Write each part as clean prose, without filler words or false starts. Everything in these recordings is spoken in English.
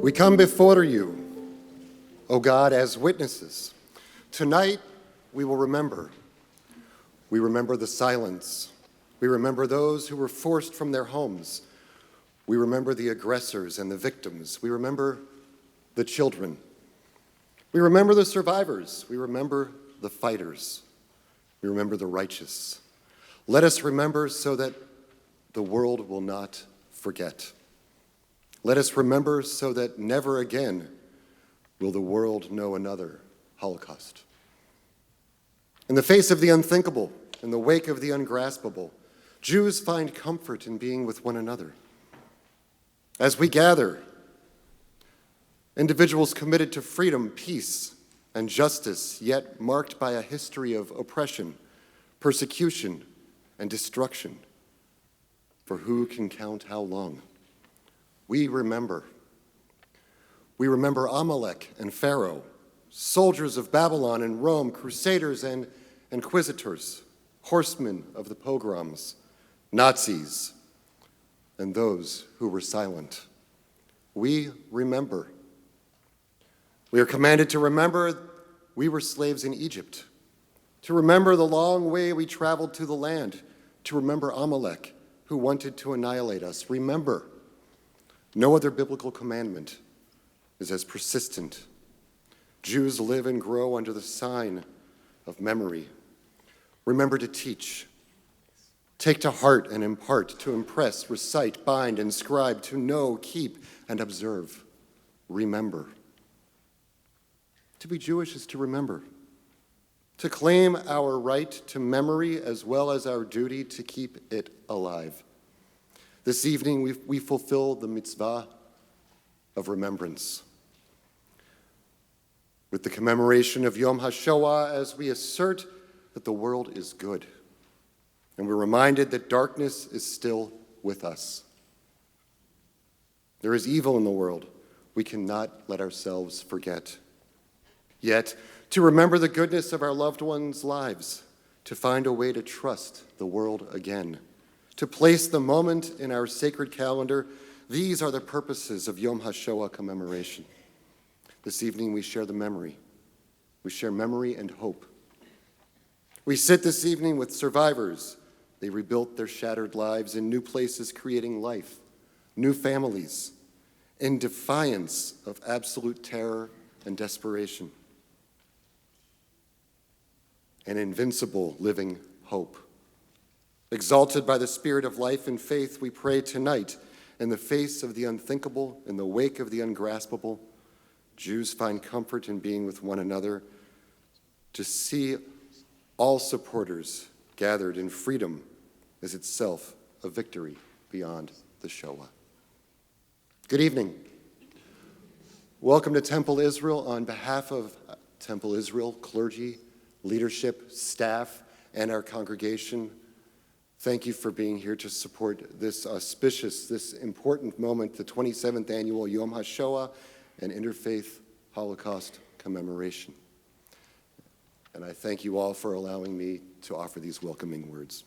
We come before you, O God, as witnesses. Tonight, we will remember. We remember the silence. We remember those who were forced from their homes. We remember the aggressors and the victims. We remember the children. We remember the survivors. We remember the fighters. We remember the righteous. Let us remember so that the world will not forget. Let us remember so that never again will the world know another Holocaust. In the face of the unthinkable, in the wake of the ungraspable, Jews find comfort in being with one another. As we gather, individuals committed to freedom, peace, and justice, yet marked by a history of oppression, persecution, and destruction. For who can count how long? We remember. We remember Amalek and Pharaoh, soldiers of Babylon and Rome, crusaders and inquisitors, horsemen of the pogroms, Nazis, and those who were silent. We remember. We are commanded to remember we were slaves in Egypt, to remember the long way we traveled to the land, to remember Amalek, who wanted to annihilate us. Remember, no other biblical commandment is as persistent. Jews live and grow under the sign of memory. Remember to teach. Take to heart and impart, to impress, recite, bind, inscribe, to know, keep, and observe. Remember. To be Jewish is to remember. To claim our right to memory as well as our duty to keep it alive. This evening, we fulfill the mitzvah of remembrance. With the commemoration of Yom HaShoah, as we assert that the world is good, and we're reminded that darkness is still with us. There is evil in the world we cannot let ourselves forget. Yet, to remember the goodness of our loved ones' lives, to find a way to trust the world again, to place the moment in our sacred calendar, these are the purposes of Yom HaShoah commemoration. This evening we share the memory. We share memory and hope. We sit this evening with survivors. They rebuilt their shattered lives in new places, creating life, new families, in defiance of absolute terror and desperation. An invincible living hope. Exalted by the spirit of life and faith, we pray tonight, in the face of the unthinkable, in the wake of the ungraspable, Jews find comfort in being with one another, to see all supporters gathered in freedom is itself a victory beyond the Shoah. Good evening. Welcome to Temple Israel. On behalf of Temple Israel, clergy, leadership, staff, and our congregation, thank you for being here to support this auspicious, this important moment, the 27th annual Yom HaShoah and Interfaith Holocaust Commemoration. And I thank you all for allowing me to offer these welcoming words.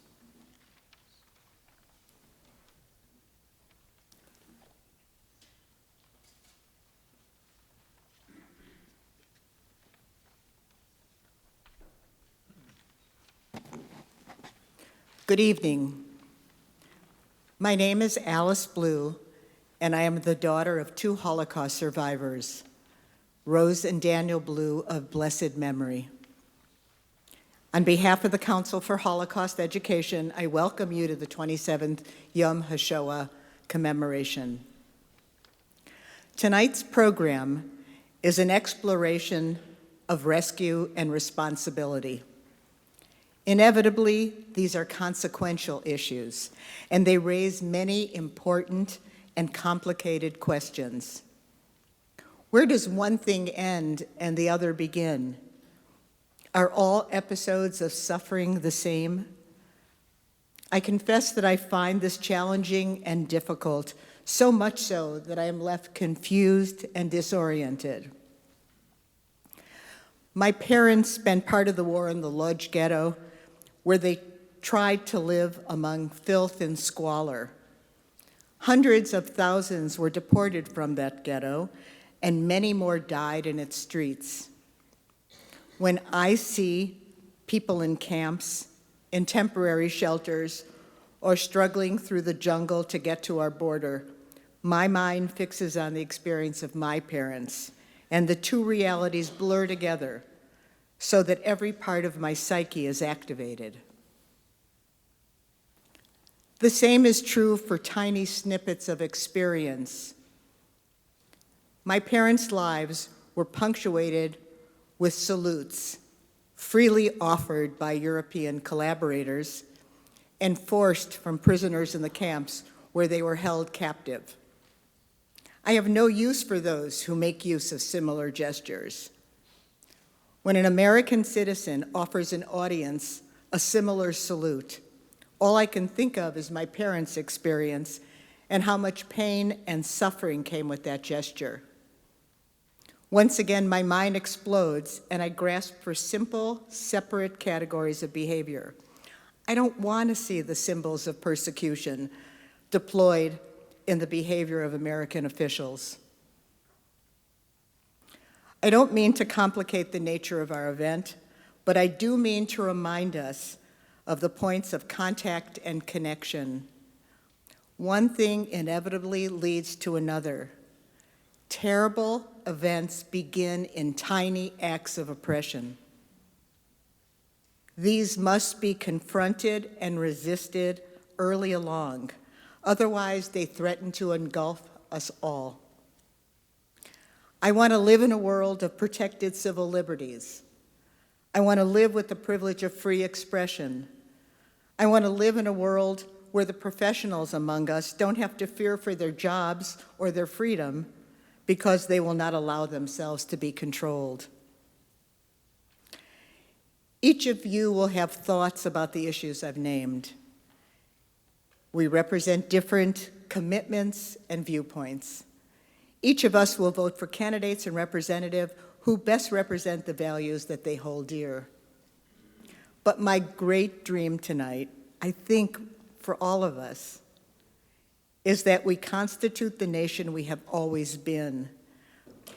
Good evening. My name is Alice Blue, and I am the daughter of two Holocaust survivors, Rose and Daniel Blue of blessed memory. On behalf of the Council for Holocaust Education, I welcome you to the 27th Yom HaShoah commemoration. Tonight's program is an exploration of rescue and responsibility. Inevitably, these are consequential issues, and they raise many important and complicated questions. Where does one thing end and the other begin? Are all episodes of suffering the same? I confess that I find this challenging and difficult, so much so that I am left confused and disoriented. My parents spent part of the war in the Lodz ghetto, where they tried to live among filth and squalor. Hundreds of thousands were deported from that ghetto, and many more died in its streets. When I see people in camps, in temporary shelters, or struggling through the jungle to get to our border, my mind fixes on the experience of my parents, and the two realities blur together so that every part of my psyche is activated. The same is true for tiny snippets of experience. My parents' lives were punctuated with salutes, freely offered by European collaborators, and forced from prisoners in the camps where they were held captive. I have no use for those who make use of similar gestures. When an American citizen offers an audience a similar salute, all I can think of is my parents' experience and how much pain and suffering came with that gesture. Once again, my mind explodes and I grasp for simple, separate categories of behavior. I don't want to see the symbols of persecution deployed in the behavior of American officials. I don't mean to complicate the nature of our event, but I do mean to remind us of the points of contact and connection. One thing inevitably leads to another. Terrible events begin in tiny acts of oppression. These must be confronted and resisted early along. Otherwise, they threaten to engulf us all. I want to live in a world of protected civil liberties. I want to live with the privilege of free expression. I want to live in a world where the professionals among us don't have to fear for their jobs or their freedom because they will not allow themselves to be controlled. Each of you will have thoughts about the issues I've named. We represent different commitments and viewpoints. Each of us will vote for candidates and representatives who best represent the values that they hold dear. But my great dream tonight, I think for all of us, is that we constitute the nation we have always been,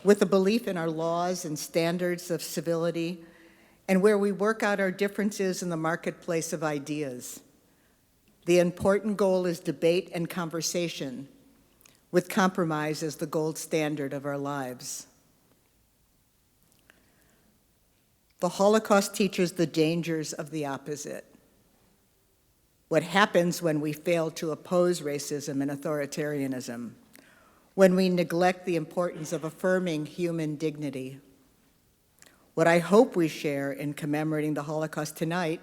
with a belief in our laws and standards of civility, and where we work out our differences in the marketplace of ideas. The important goal is debate and conversation, with compromise as the gold standard of our lives. The Holocaust teaches the dangers of the opposite. What happens when we fail to oppose racism and authoritarianism, when we neglect the importance of affirming human dignity. What I hope we share in commemorating the Holocaust tonight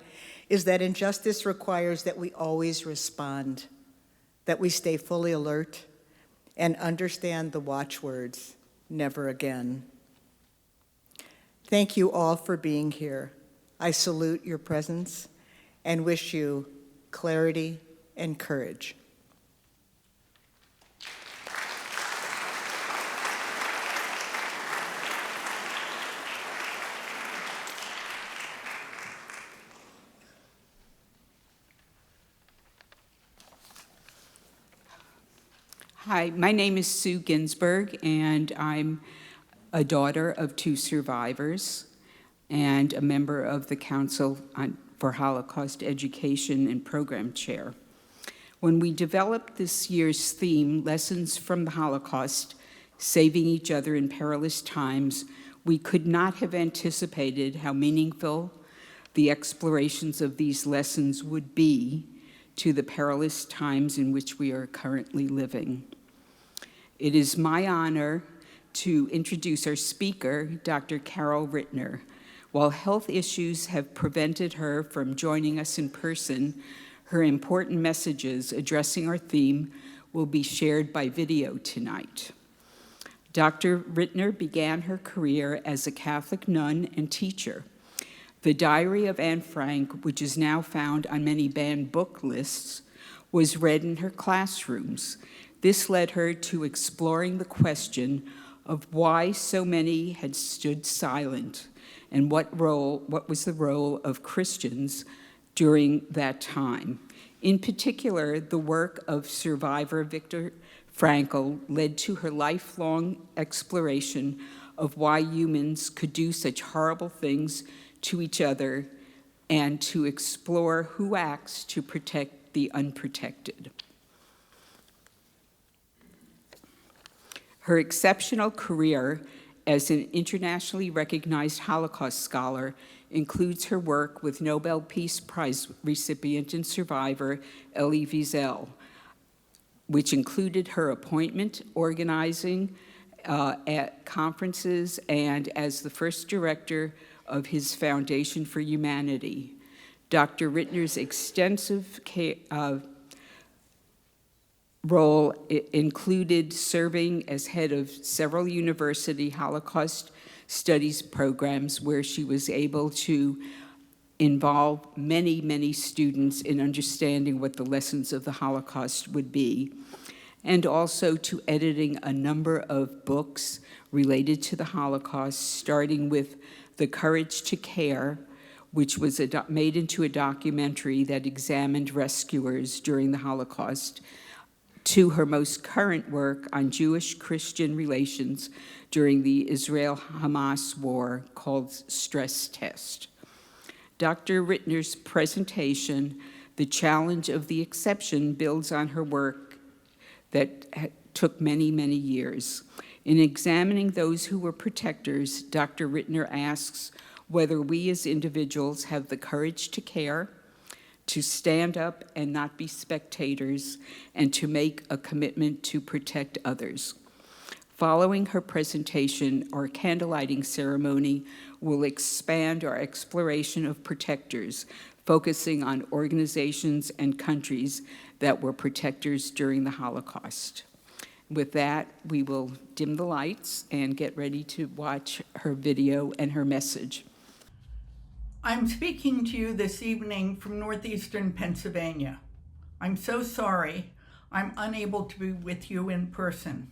is that injustice requires that we always respond, that we stay fully alert, and understand the watchwords, never again. Thank you all for being here. I salute your presence and wish you clarity and courage. Hi, my name is Sue Ginsburg, and I'm a daughter of two survivors and a member of the Council for Holocaust Education and Program Chair. When we developed this year's theme, Lessons from the Holocaust, Saving Each Other in Perilous Times, we could not have anticipated how meaningful the explorations of these lessons would be to the perilous times in which we are currently living. It is my honor to introduce our speaker, Dr. Carol Rittner. While health issues have prevented her from joining us in person, her important messages addressing our theme will be shared by video tonight. Dr. Rittner began her career as a Catholic nun and teacher. The Diary of Anne Frank, which is now found on many banned book lists, was read in her classrooms. This led her to exploring the question of why so many had stood silent and what was the role of Christians during that time. In particular, the work of survivor Viktor Frankl led to her lifelong exploration of why humans could do such horrible things to each other and to explore who acts to protect the unprotected. Her exceptional career as an internationally recognized Holocaust scholar includes her work with Nobel Peace Prize recipient and survivor Elie Wiesel, which included her appointment, organizing at conferences, and as the first director of his Foundation for Humanity. Dr. Rittner's extensive role included serving as head of several university Holocaust studies programs where she was able to involve many, many students in understanding what the lessons of the Holocaust would be, and also to editing a number of books related to the Holocaust, starting with The Courage to Care, which was made into a documentary that examined rescuers during the Holocaust, to her most current work on Jewish-Christian relations during the Israel-Hamas war called Stress Test. Dr. Rittner's presentation, The Challenge of the Exception, builds on her work that took many, many years. In examining those who were protectors, Dr. Rittner asks whether we as individuals have the courage to care, to stand up and not be spectators, and to make a commitment to protect others. Following her presentation, our candlelighting ceremony will expand our exploration of protectors, focusing on organizations and countries that were protectors during the Holocaust. With that, we will dim the lights and get ready to watch her video and her message. I'm speaking to you this evening from northeastern Pennsylvania. I'm so sorry I'm unable to be with you in person.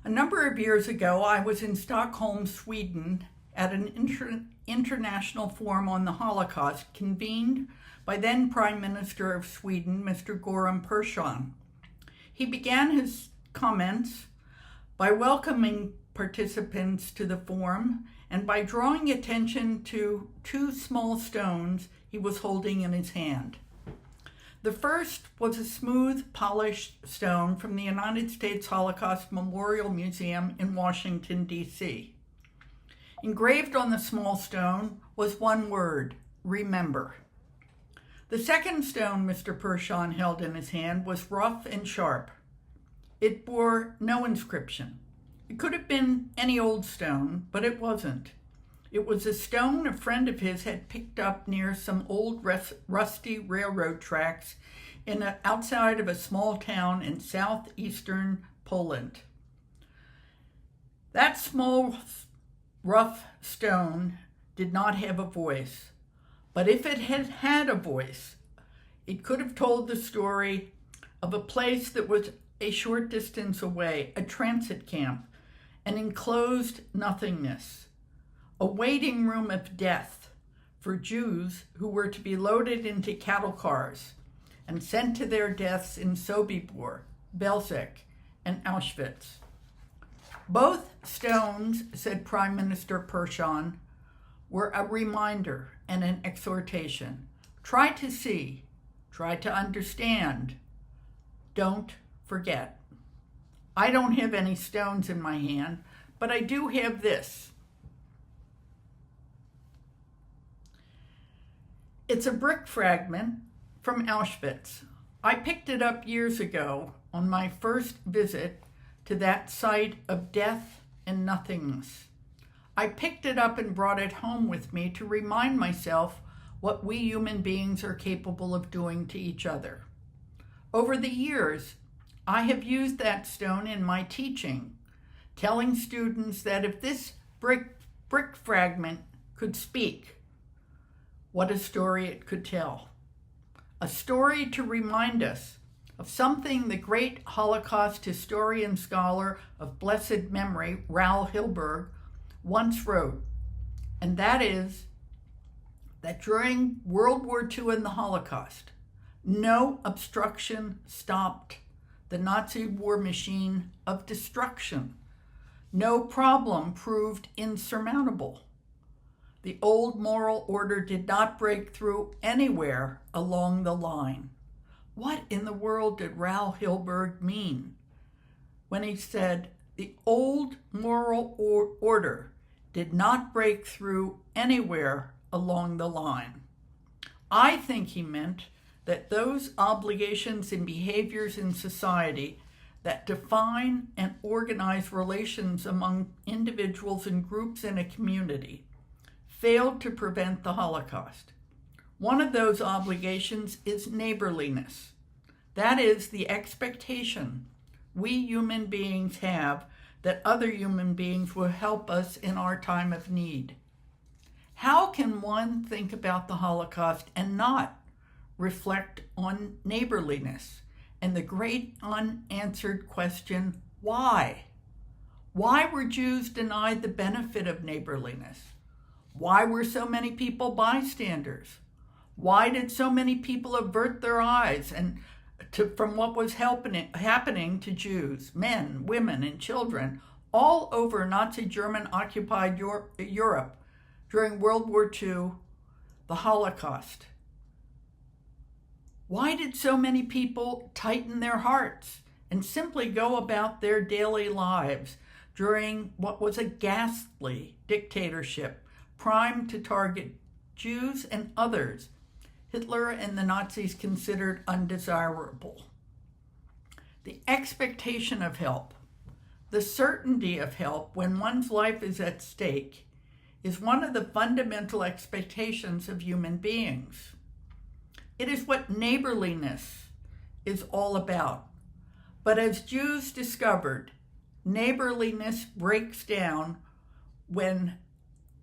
A number of years ago, I was in Stockholm, Sweden, at an international forum on the Holocaust convened by then Prime Minister of Sweden, Mr. Göran Persson. He began his comments by welcoming participants to the forum and by drawing attention to two small stones he was holding in his hand. The first was a smooth, polished stone from the United States Holocaust Memorial Museum in Washington, D.C. Engraved on the small stone was one word: remember. The second stone Mr. Persson held in his hand was rough and sharp. It bore no inscription. It could have been any old stone, but it wasn't. It was a stone a friend of his had picked up near some old rusty railroad tracks outside of a small town in southeastern Poland. That small, rough stone did not have a voice, but if it had had a voice, it could have told the story of a place that was a short distance away, a transit camp, an enclosed nothingness, a waiting room of death for Jews who were to be loaded into cattle cars and sent to their deaths in Sobibor, Belzec, and Auschwitz. Both stones, said Prime Minister Persson, were a reminder and an exhortation. Try to see, try to understand, don't forget. I don't have any stones in my hand, but I do have this. It's a brick fragment from Auschwitz. I picked it up years ago on my first visit to that site of death and nothingness. I picked it up and brought it home with me to remind myself what we human beings are capable of doing to each other. Over the years, I have used that stone in my teaching, telling students that if this brick fragment could speak, what a story it could tell. A story to remind us of something the great Holocaust historian scholar of blessed memory, Raoul Hilberg, once wrote, and that is that during World War II and the Holocaust, No obstruction stopped the Nazi war machine of destruction. No problem proved insurmountable. The old moral order did not break through anywhere along the line. What in the world did Raoul Hilberg mean when he said the old moral order did not break through anywhere along the line? I think he meant that those obligations and behaviors in society that define and organize relations among individuals and groups in a community failed to prevent the Holocaust. One of those obligations is neighborliness. That is the expectation we human beings have that other human beings will help us in our time of need. How can one think about the Holocaust and not reflect on neighborliness and the great unanswered question, why? Why were Jews denied the benefit of neighborliness? Why were so many people bystanders? Why did so many people avert their eyes from what was happening to Jews, men, women, and children all over Nazi German-occupied Europe during World War II, the Holocaust? Why did so many people tighten their hearts and simply go about their daily lives during what was a ghastly dictatorship primed to target Jews and others Hitler and the Nazis considered undesirable? The expectation of help, the certainty of help when one's life is at stake, is one of the fundamental expectations of human beings. It is what neighborliness is all about. But as Jews discovered, neighborliness breaks down when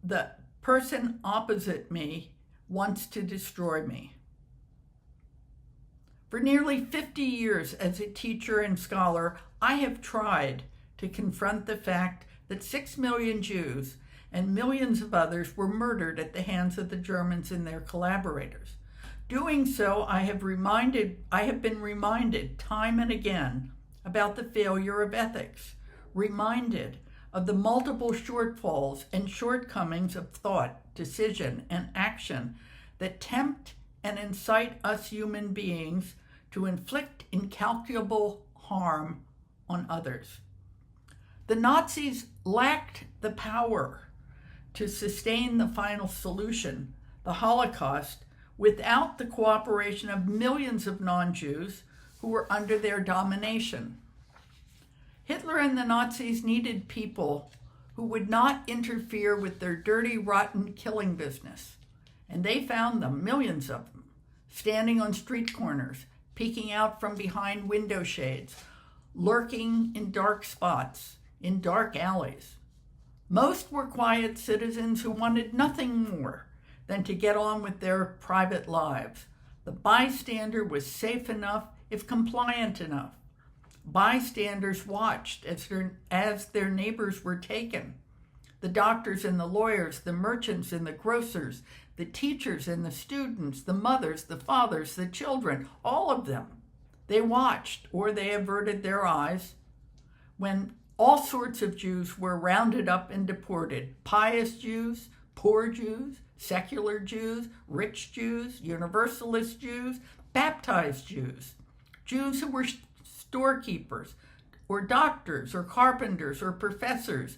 the person opposite me wants to destroy me. For nearly 50 years as a teacher and scholar, I have tried to confront the fact that 6 million Jews and millions of others were murdered at the hands of the Germans and their collaborators. Doing so, I have been reminded time and again about the failure of ethics, reminded of the multiple shortfalls and shortcomings of thought, decision, and action that tempt and incite us human beings to inflict incalculable harm on others. The Nazis lacked the power to sustain the final solution, the Holocaust, without the cooperation of millions of non-Jews who were under their domination. Hitler and the Nazis needed people who would not interfere with their dirty, rotten killing business. And they found them, millions of them, standing on street corners, peeking out from behind window shades, lurking in dark spots, in dark alleys. Most were quiet citizens who wanted nothing more than to get on with their private lives. The bystander was safe enough if compliant enough. Bystanders watched as their neighbors were taken. The doctors and the lawyers, the merchants and the grocers, the teachers and the students, the mothers, the fathers, the children, all of them. They watched, or they averted their eyes, when all sorts of Jews were rounded up and deported. Pious Jews, poor Jews, secular Jews, rich Jews, Universalist Jews, baptized Jews, Jews who were storekeepers or doctors or carpenters or professors,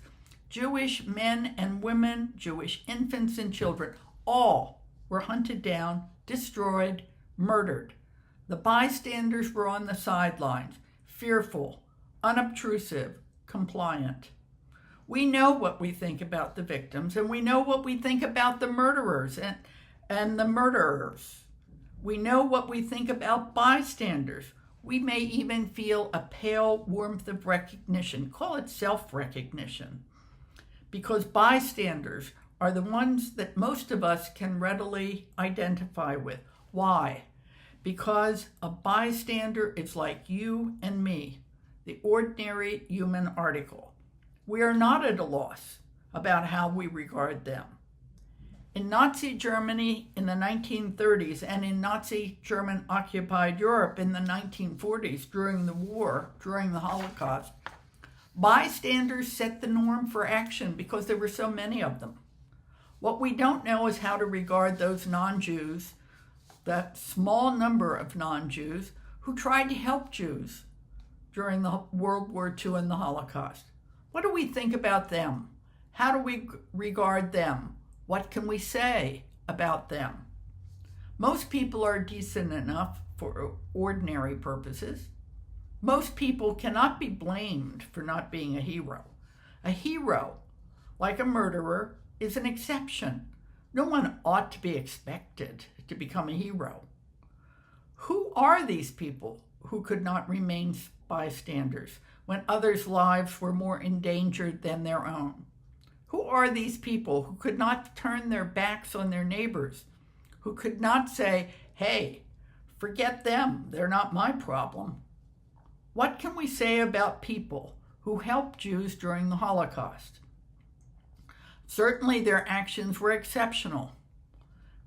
Jewish men and women, Jewish infants and children, all were hunted down, destroyed, murdered. The bystanders were on the sidelines, fearful, unobtrusive, compliant. We know what we think about the victims, and we know what we think about the murderers and the murderers. We know what we think about bystanders. We may even feel a pale warmth of recognition, call it self-recognition, because bystanders are the ones that most of us can readily identify with. Why? Because a bystander is like you and me, the ordinary human article. We are not at a loss about how we regard them. In Nazi Germany in the 1930s and in Nazi German occupied Europe in the 1940s during the Holocaust, bystanders set the norm for action because there were so many of them. What we don't know is how to regard those non-Jews, that small number of non-Jews who tried to help Jews during the World War II and the Holocaust. What do we think about them? How do we regard them? What can we say about them? Most people are decent enough for ordinary purposes. Most people cannot be blamed for not being a hero. A hero, like a murderer, is an exception. No one ought to be expected to become a hero. Who are these people who could not remain bystanders when others' lives were more endangered than their own? Who are these people who could not turn their backs on their neighbors, who could not say, hey, forget them, they're not my problem? What can we say about people who helped Jews during the Holocaust? Certainly their actions were exceptional,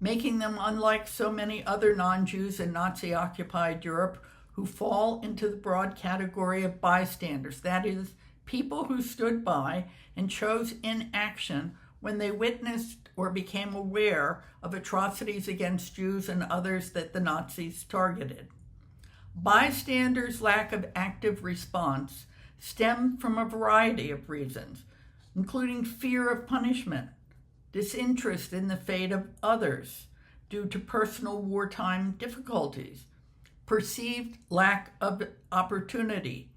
making them unlike so many other non-Jews in Nazi-occupied Europe who fall into the broad category of bystanders, that is, people who stood by and chose inaction when they witnessed or became aware of atrocities against Jews and others that the Nazis targeted. Bystanders' lack of active response stemmed from a variety of reasons, including fear of punishment, disinterest in the fate of others due to personal wartime difficulties, perceived lack of opportunity,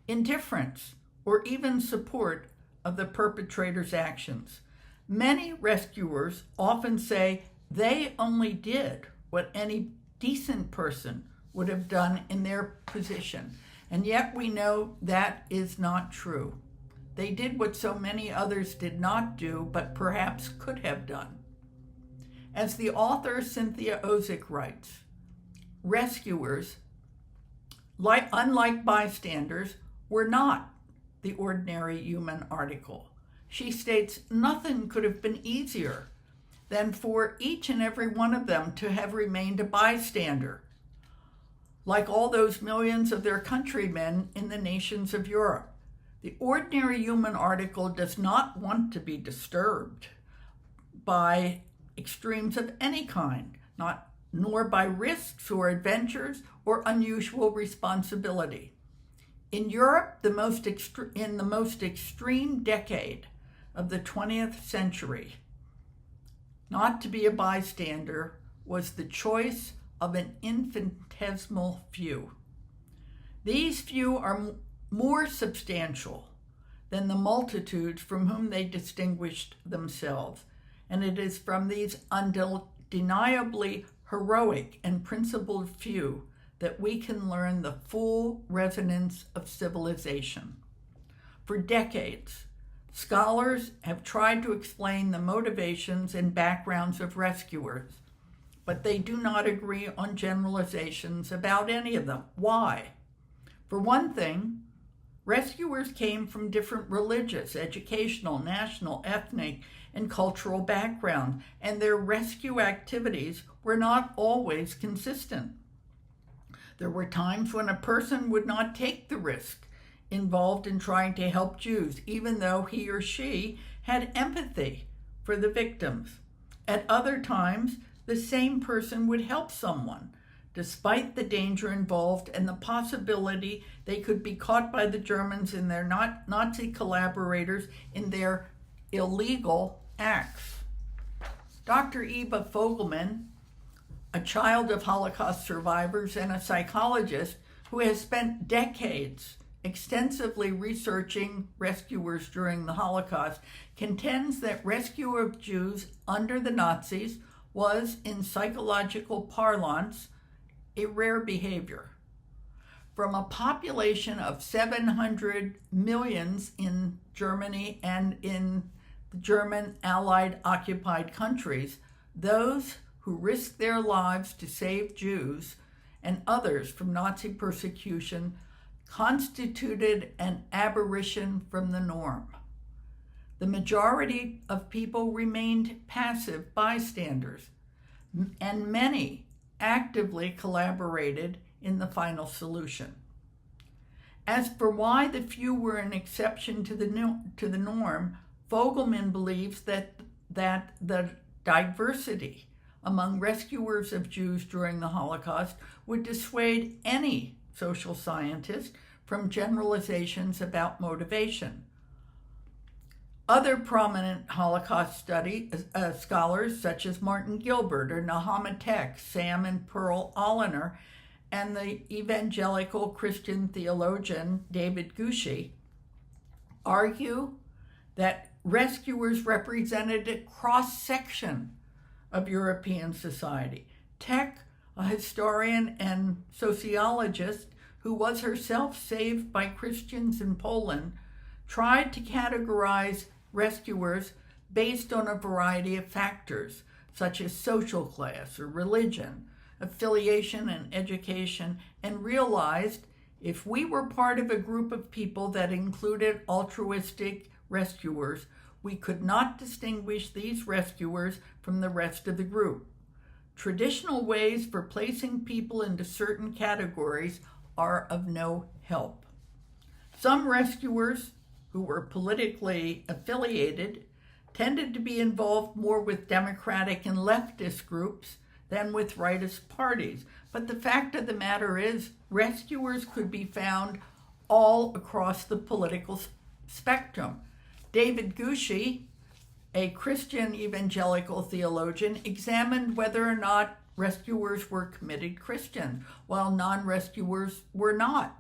indifference, or even support of the perpetrator's actions. Many rescuers often say they only did what any decent person would have done in their position, and yet we know that is not true. They did what so many others did not do, but perhaps could have done. As the author Cynthia Ozick writes, rescuers, unlike bystanders, were not the ordinary human article. She states nothing could have been easier than for each and every one of them to have remained a bystander, like all those millions of their countrymen in the nations of Europe. The ordinary human article does not want to be disturbed by extremes of any kind, nor by risks or adventures or unusual responsibility. In Europe, in the most extreme decade of the 20th century, not to be a bystander was the choice of an infinitesimal few. These few are more substantial than the multitudes from whom they distinguished themselves, and it is from these undeniably heroic and principled few that we can learn the full resonance of civilization. For decades, scholars have tried to explain the motivations and backgrounds of rescuers, but they do not agree on generalizations about any of them. Why? For one thing, rescuers came from different religious, educational, national, ethnic, and cultural backgrounds, and their rescue activities were not always consistent. There were times when a person would not take the risk involved in trying to help Jews, even though he or she had empathy for the victims. At other times, the same person would help someone, despite the danger involved and the possibility they could be caught by the Germans and their Nazi collaborators in their illegal acts. Dr. Eva Fogelman, a child of Holocaust survivors and a psychologist who has spent decades extensively researching rescuers during the Holocaust, contends that rescue of Jews under the Nazis was, in psychological parlance, a rare behavior. From a population of 700 million in Germany and in the German Allied occupied countries, those who risked their lives to save Jews and others from Nazi persecution constituted an aberration from the norm. The majority of people remained passive bystanders, and many actively collaborated in the final solution. As for why the few were an exception to the norm, Vogelman believes that the diversity among rescuers of Jews during the Holocaust would dissuade any social scientist from generalizations about motivation. Other prominent Holocaust scholars, such as Martin Gilbert or Nahama Tech, Sam and Pearl Oliner, and the evangelical Christian theologian David Gushee, argue that rescuers represented a cross-section of European society. Tech, a historian and sociologist who was herself saved by Christians in Poland, tried to categorize rescuers based on a variety of factors, such as social class or religion, affiliation and education, and realized if we were part of a group of people that included altruistic rescuers, we could not distinguish these rescuers from the rest of the group. Traditional ways for placing people into certain categories are of no help. Some rescuers who were politically affiliated tended to be involved more with Democratic and leftist groups than with rightist parties. But the fact of the matter is, rescuers could be found all across the political spectrum. David Gushee, a Christian evangelical theologian, examined whether or not rescuers were committed Christians, while non-rescuers were not,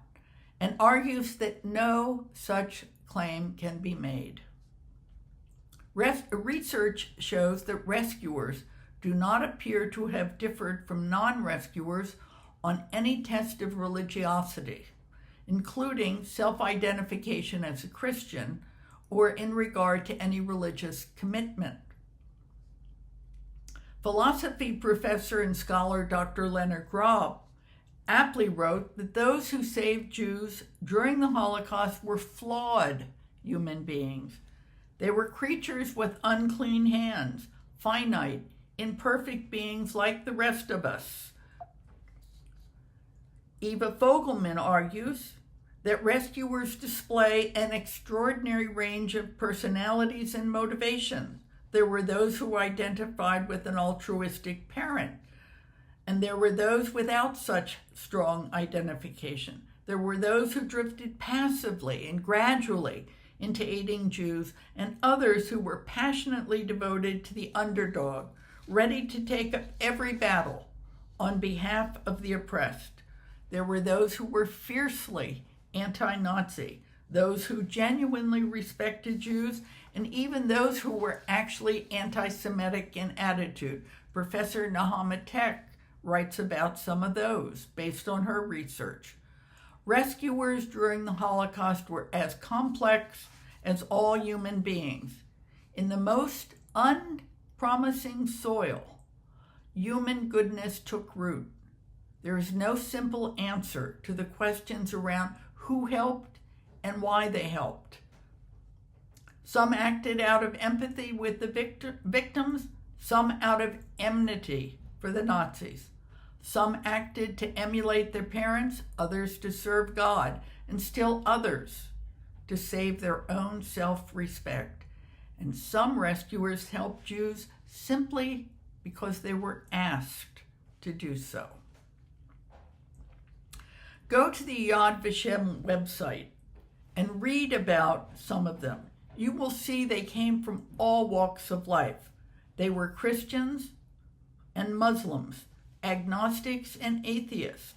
and argues that no such claim can be made. Research shows that rescuers do not appear to have differed from non-rescuers on any test of religiosity, including self-identification as a Christian or in regard to any religious commitment. Philosophy professor and scholar Dr. Leonard Grob aptly wrote that those who saved Jews during the Holocaust were flawed human beings. They were creatures with unclean hands, finite, imperfect beings like the rest of us. Eva Vogelman argues that rescuers display an extraordinary range of personalities and motivations. There were those who identified with an altruistic parent, and there were those without such strong identification. There were those who drifted passively and gradually into aiding Jews, and others who were passionately devoted to the underdog, ready to take up every battle on behalf of the oppressed. There were those who were fiercely anti-Nazi, those who genuinely respected Jews, and even those who were actually anti-Semitic in attitude. Professor Nahama Tech writes about some of those based on her research. Rescuers during the Holocaust were as complex as all human beings. In the most unpromising soil, human goodness took root. There is no simple answer to the questions around who helped and why they helped. Some acted out of empathy with the victims, some out of enmity for the Nazis. Some acted to emulate their parents, others to serve God, and still others to save their own self-respect. And some rescuers helped Jews simply because they were asked to do so. Go to the Yad Vashem website and read about some of them. You will see they came from all walks of life. They were Christians and Muslims, agnostics and atheists.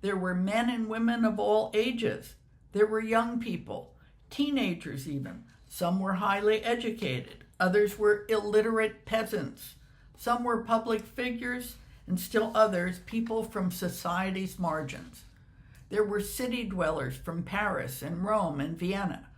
There were men and women of all ages. There were young people, teenagers even. Some were highly educated. Others were illiterate peasants. Some were public figures, and still others, people from society's margins. There were city dwellers from Paris and Rome and Vienna,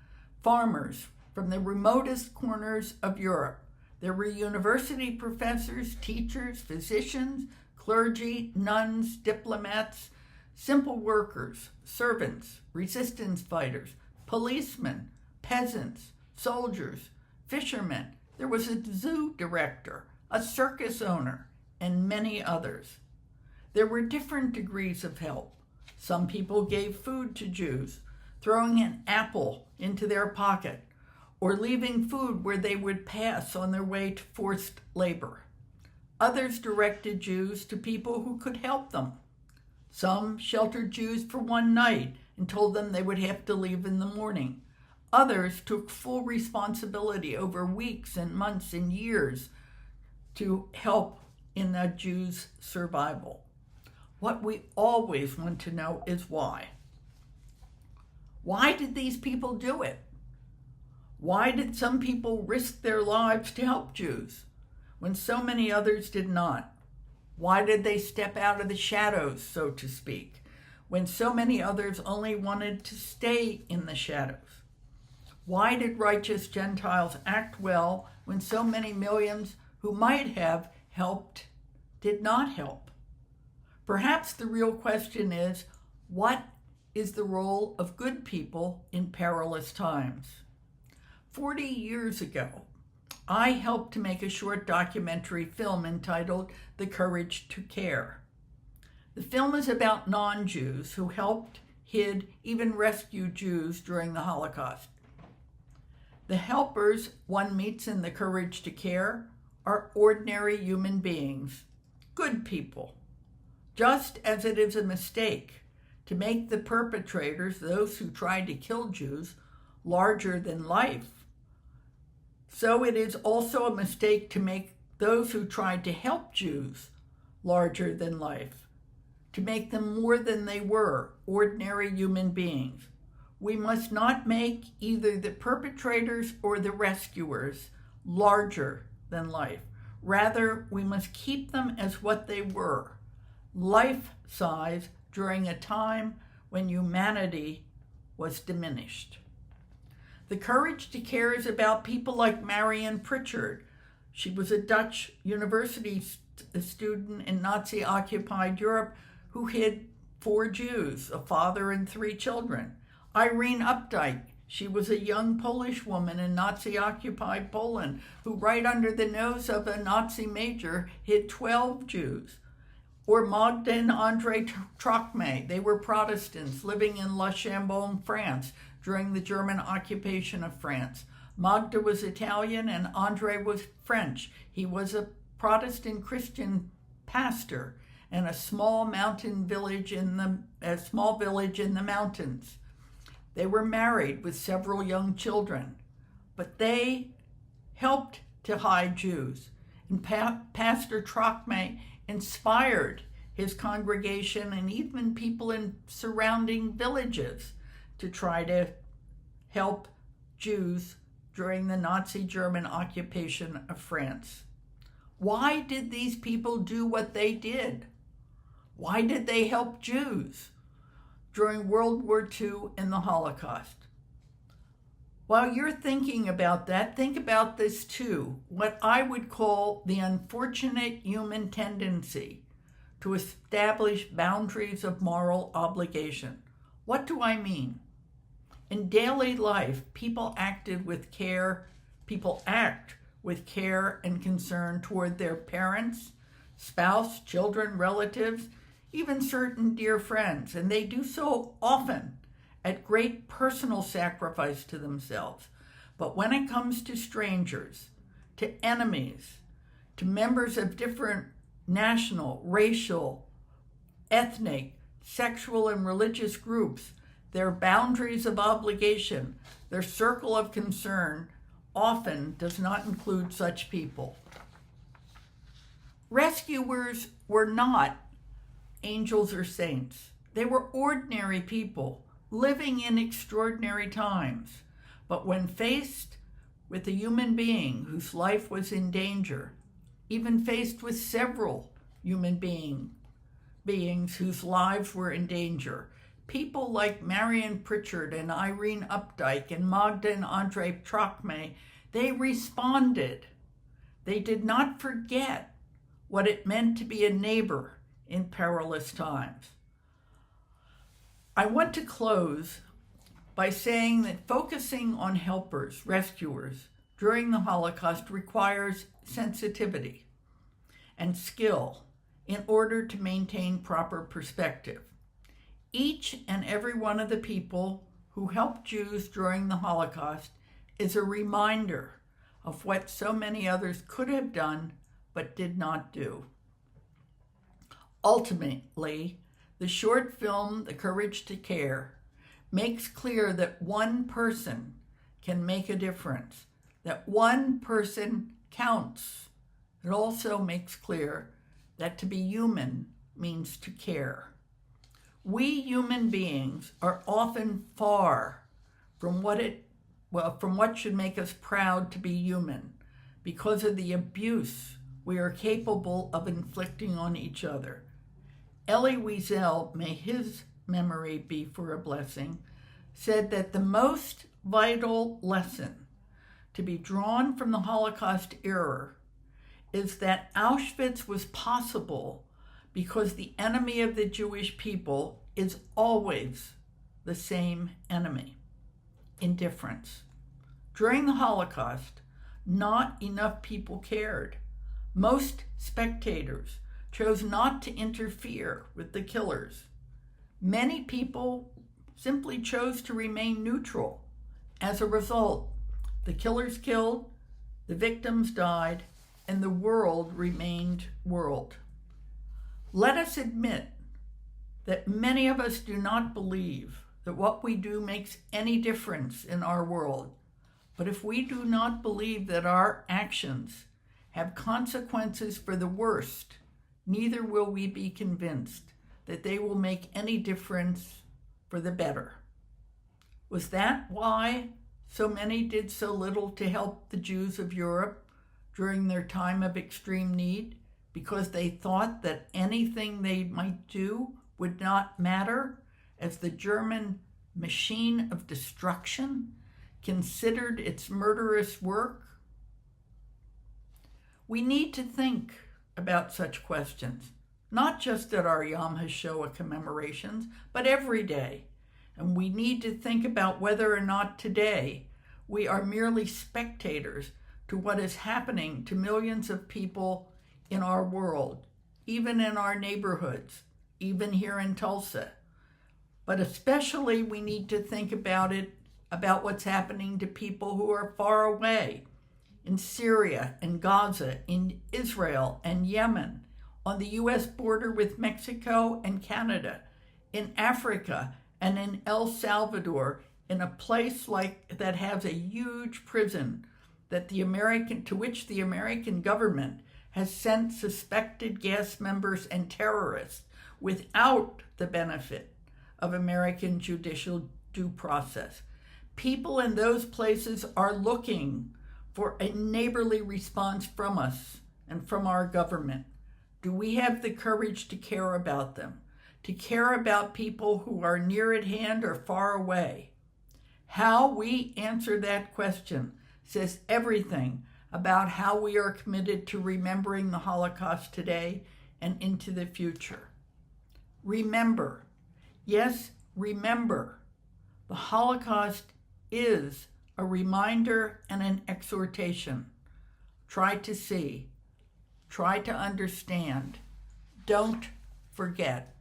farmers from the remotest corners of Europe. There were university professors, teachers, physicians, clergy, nuns, diplomats, simple workers, servants, resistance fighters, policemen, peasants, soldiers, fishermen. There was a zoo director, a circus owner, and many others. There were different degrees of help. Some people gave food to Jews, throwing an apple into their pocket, or leaving food where they would pass on their way to forced labor. Others directed Jews to people who could help them. Some sheltered Jews for one night and told them they would have to leave in the morning. Others took full responsibility over weeks and months and years to help in a Jew's survival. What we always want to know is why. Why did these people do it? Why did some people risk their lives to help Jews when so many others did not? Why did they step out of the shadows, so to speak, when so many others only wanted to stay in the shadows? Why did righteous Gentiles act well when so many millions who might have helped did not help? Perhaps the real question is, what is the role of good people in perilous times? 40 years ago, I helped to make a short documentary film entitled The Courage to Care. The film is about non-Jews who helped, hid, even rescued Jews during the Holocaust. The helpers one meets in The Courage to Care are ordinary human beings, good people. Just as it is a mistake to make the perpetrators, those who tried to kill Jews, larger than life, so it is also a mistake to make those who tried to help Jews larger than life, to make them more than they were, ordinary human beings. We must not make either the perpetrators or the rescuers larger than life. Rather, we must keep them as what they were, life-size, during a time when humanity was diminished. The Courage to Care is about people like Marion Pritchard. She was a Dutch university student in Nazi-occupied Europe who hid 4 Jews, a father and 3 children. Irene Updike, she was a young Polish woman in Nazi-occupied Poland who, right under the nose of a Nazi major, hid 12 Jews. Or Magda and Andre Trocmé. They were Protestants living in La Chambon, France, during the German occupation of France. Magda was Italian and Andre was French. He was a Protestant Christian pastor in a small village in the mountains. They were married with several young children, but they helped to hide Jews. And Pastor Trocmé inspired his congregation and even people in surrounding villages to try to help Jews during the Nazi German occupation of France. Why did these people do what they did? Why did they help Jews during World War II and the Holocaust? While you're thinking about that, think about this too, what I would call the unfortunate human tendency to establish boundaries of moral obligation. What do I mean? In daily life, people act with care and concern toward their parents, spouse, children, relatives, even certain dear friends, and they do so often at great personal sacrifice to themselves. But when it comes to strangers, to enemies, to members of different national, racial, ethnic, sexual, and religious groups, their boundaries of obligation, their circle of concern, often does not include such people. Rescuers were not angels or saints. They were ordinary people living in extraordinary times. But when faced with a human being whose life was in danger, even faced with several human beings whose lives were in danger, people like Marion Pritchard and Irene Updike and Magda and Andre Trocmé, they responded. They did not forget what it meant to be a neighbor in perilous times. I want to close by saying that focusing on helpers, rescuers, during the Holocaust requires sensitivity and skill in order to maintain proper perspective. Each and every one of the people who helped Jews during the Holocaust is a reminder of what so many others could have done but did not do. Ultimately, the short film, The Courage to Care, makes clear that one person can make a difference, that one person counts. It also makes clear that to be human means to care. We human beings are often far from what should make us proud to be human because of the abuse we are capable of inflicting on each other. Elie Wiesel, may his memory be for a blessing, said that the most vital lesson to be drawn from the Holocaust era is that Auschwitz was possible because the enemy of the Jewish people is always the same enemy: indifference. During the Holocaust, not enough people cared. Most spectators chose not to interfere with the killers. Many people simply chose to remain neutral. As a result, the killers killed, the victims died, and the world remained world. Let us admit that many of us do not believe that what we do makes any difference in our world. But if we do not believe that our actions have consequences for the worst, neither will we be convinced that they will make any difference for the better. Was that why so many did so little to help the Jews of Europe during their time of extreme need? Because they thought that anything they might do would not matter, as the German machine of destruction considered its murderous work? We need to think about such questions, not just at our Yom HaShoah commemorations, but every day. And we need to think about whether or not today we are merely spectators to what is happening to millions of people in our world, even in our neighborhoods, even here in Tulsa. But especially we need to think about what's happening to people who are far away, in Syria and Gaza, in Israel and Yemen, on the U.S. border with Mexico and Canada, in Africa and in El Salvador, in a place like that has a huge prison to which the American government has sent suspected gas members and terrorists without the benefit of American judicial due process. People in those places are looking for a neighborly response from us and from our government. Do we have the courage to care about them, to care about people who are near at hand or far away? How we answer that question says everything about how we are committed to remembering the Holocaust today and into the future. Remember, yes, remember, the Holocaust is a reminder and an exhortation. Try to see, try to understand, don't forget.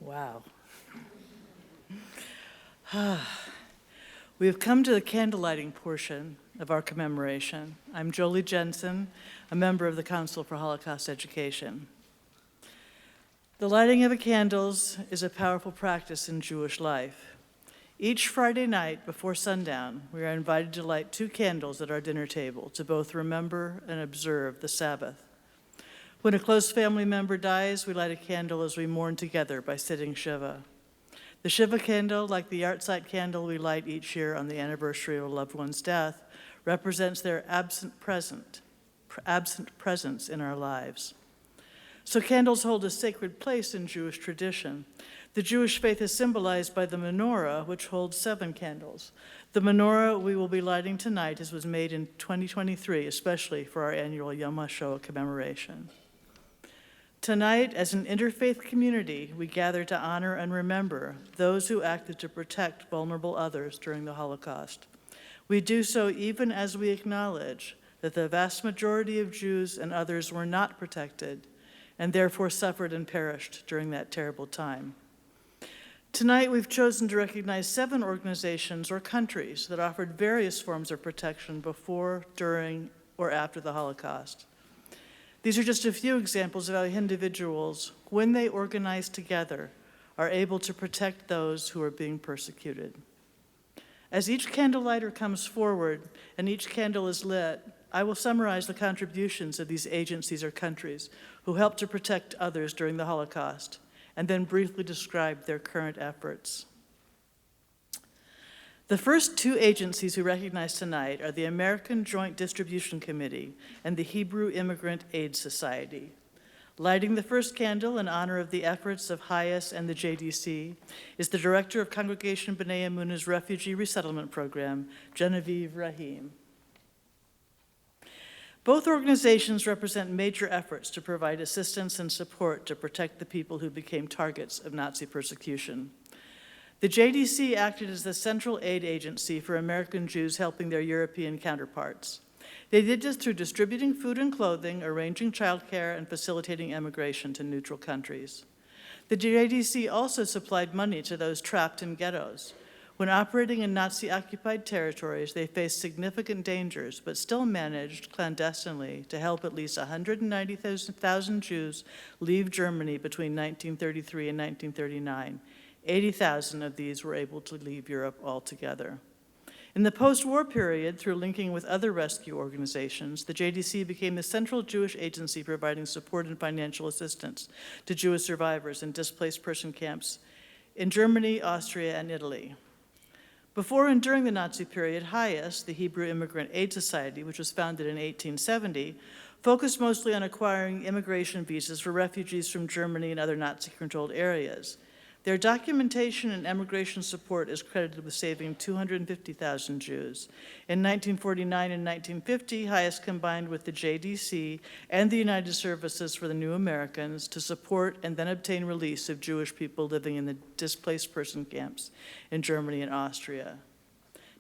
Wow. We have come to the candlelighting portion of our commemoration. I'm Jolie Jensen, a member of the Council for Holocaust Education. The lighting of candles is a powerful practice in Jewish life. Each Friday night before sundown, we are invited to light 2 candles at our dinner table to both remember and observe the Sabbath. When a close family member dies, we light a candle as we mourn together by sitting Shiva. The Shiva candle, like the Yahrzeit candle we light each year on the anniversary of a loved one's death, represents their absent presence in our lives. So candles hold a sacred place in Jewish tradition. The Jewish faith is symbolized by the menorah, which holds 7 candles. The menorah we will be lighting tonight was made in 2023, especially for our annual Yom HaShoah commemoration. Tonight, as an interfaith community, we gather to honor and remember those who acted to protect vulnerable others during the Holocaust. We do so even as we acknowledge that the vast majority of Jews and others were not protected and therefore suffered and perished during that terrible time. Tonight, we've chosen to recognize 7 organizations or countries that offered various forms of protection before, during, or after the Holocaust. These are just a few examples of how individuals, when they organize together, are able to protect those who are being persecuted. As each candlelighter comes forward and each candle is lit, I will summarize the contributions of these agencies or countries who helped to protect others during the Holocaust, and then briefly describe their current efforts. The first 2 agencies we recognize tonight are the American Joint Distribution Committee and the Hebrew Immigrant Aid Society. Lighting the first candle in honor of the efforts of HIAS and the JDC is the Director of Congregation B'nai Emunah's Refugee Resettlement Program, Genevieve Rahim. Both organizations represent major efforts to provide assistance and support to protect the people who became targets of Nazi persecution. The JDC acted as the central aid agency for American Jews helping their European counterparts. They did this through distributing food and clothing, arranging childcare, and facilitating immigration to neutral countries. The JDC also supplied money to those trapped in ghettos. When operating in Nazi-occupied territories, they faced significant dangers, but still managed clandestinely to help at least 190,000 Jews leave Germany between 1933 and 1939. 80,000 of these were able to leave Europe altogether. In the post-war period, through linking with other rescue organizations, the JDC became the central Jewish agency providing support and financial assistance to Jewish survivors in displaced person camps in Germany, Austria, and Italy. Before and during the Nazi period, HIAS, the Hebrew Immigrant Aid Society, which was founded in 1870, focused mostly on acquiring immigration visas for refugees from Germany and other Nazi-controlled areas. Their documentation and immigration support is credited with saving 250,000 Jews. In 1949 and 1950, HIAS combined with the JDC and the United Services for the New Americans to support and then obtain release of Jewish people living in the displaced person camps in Germany and Austria.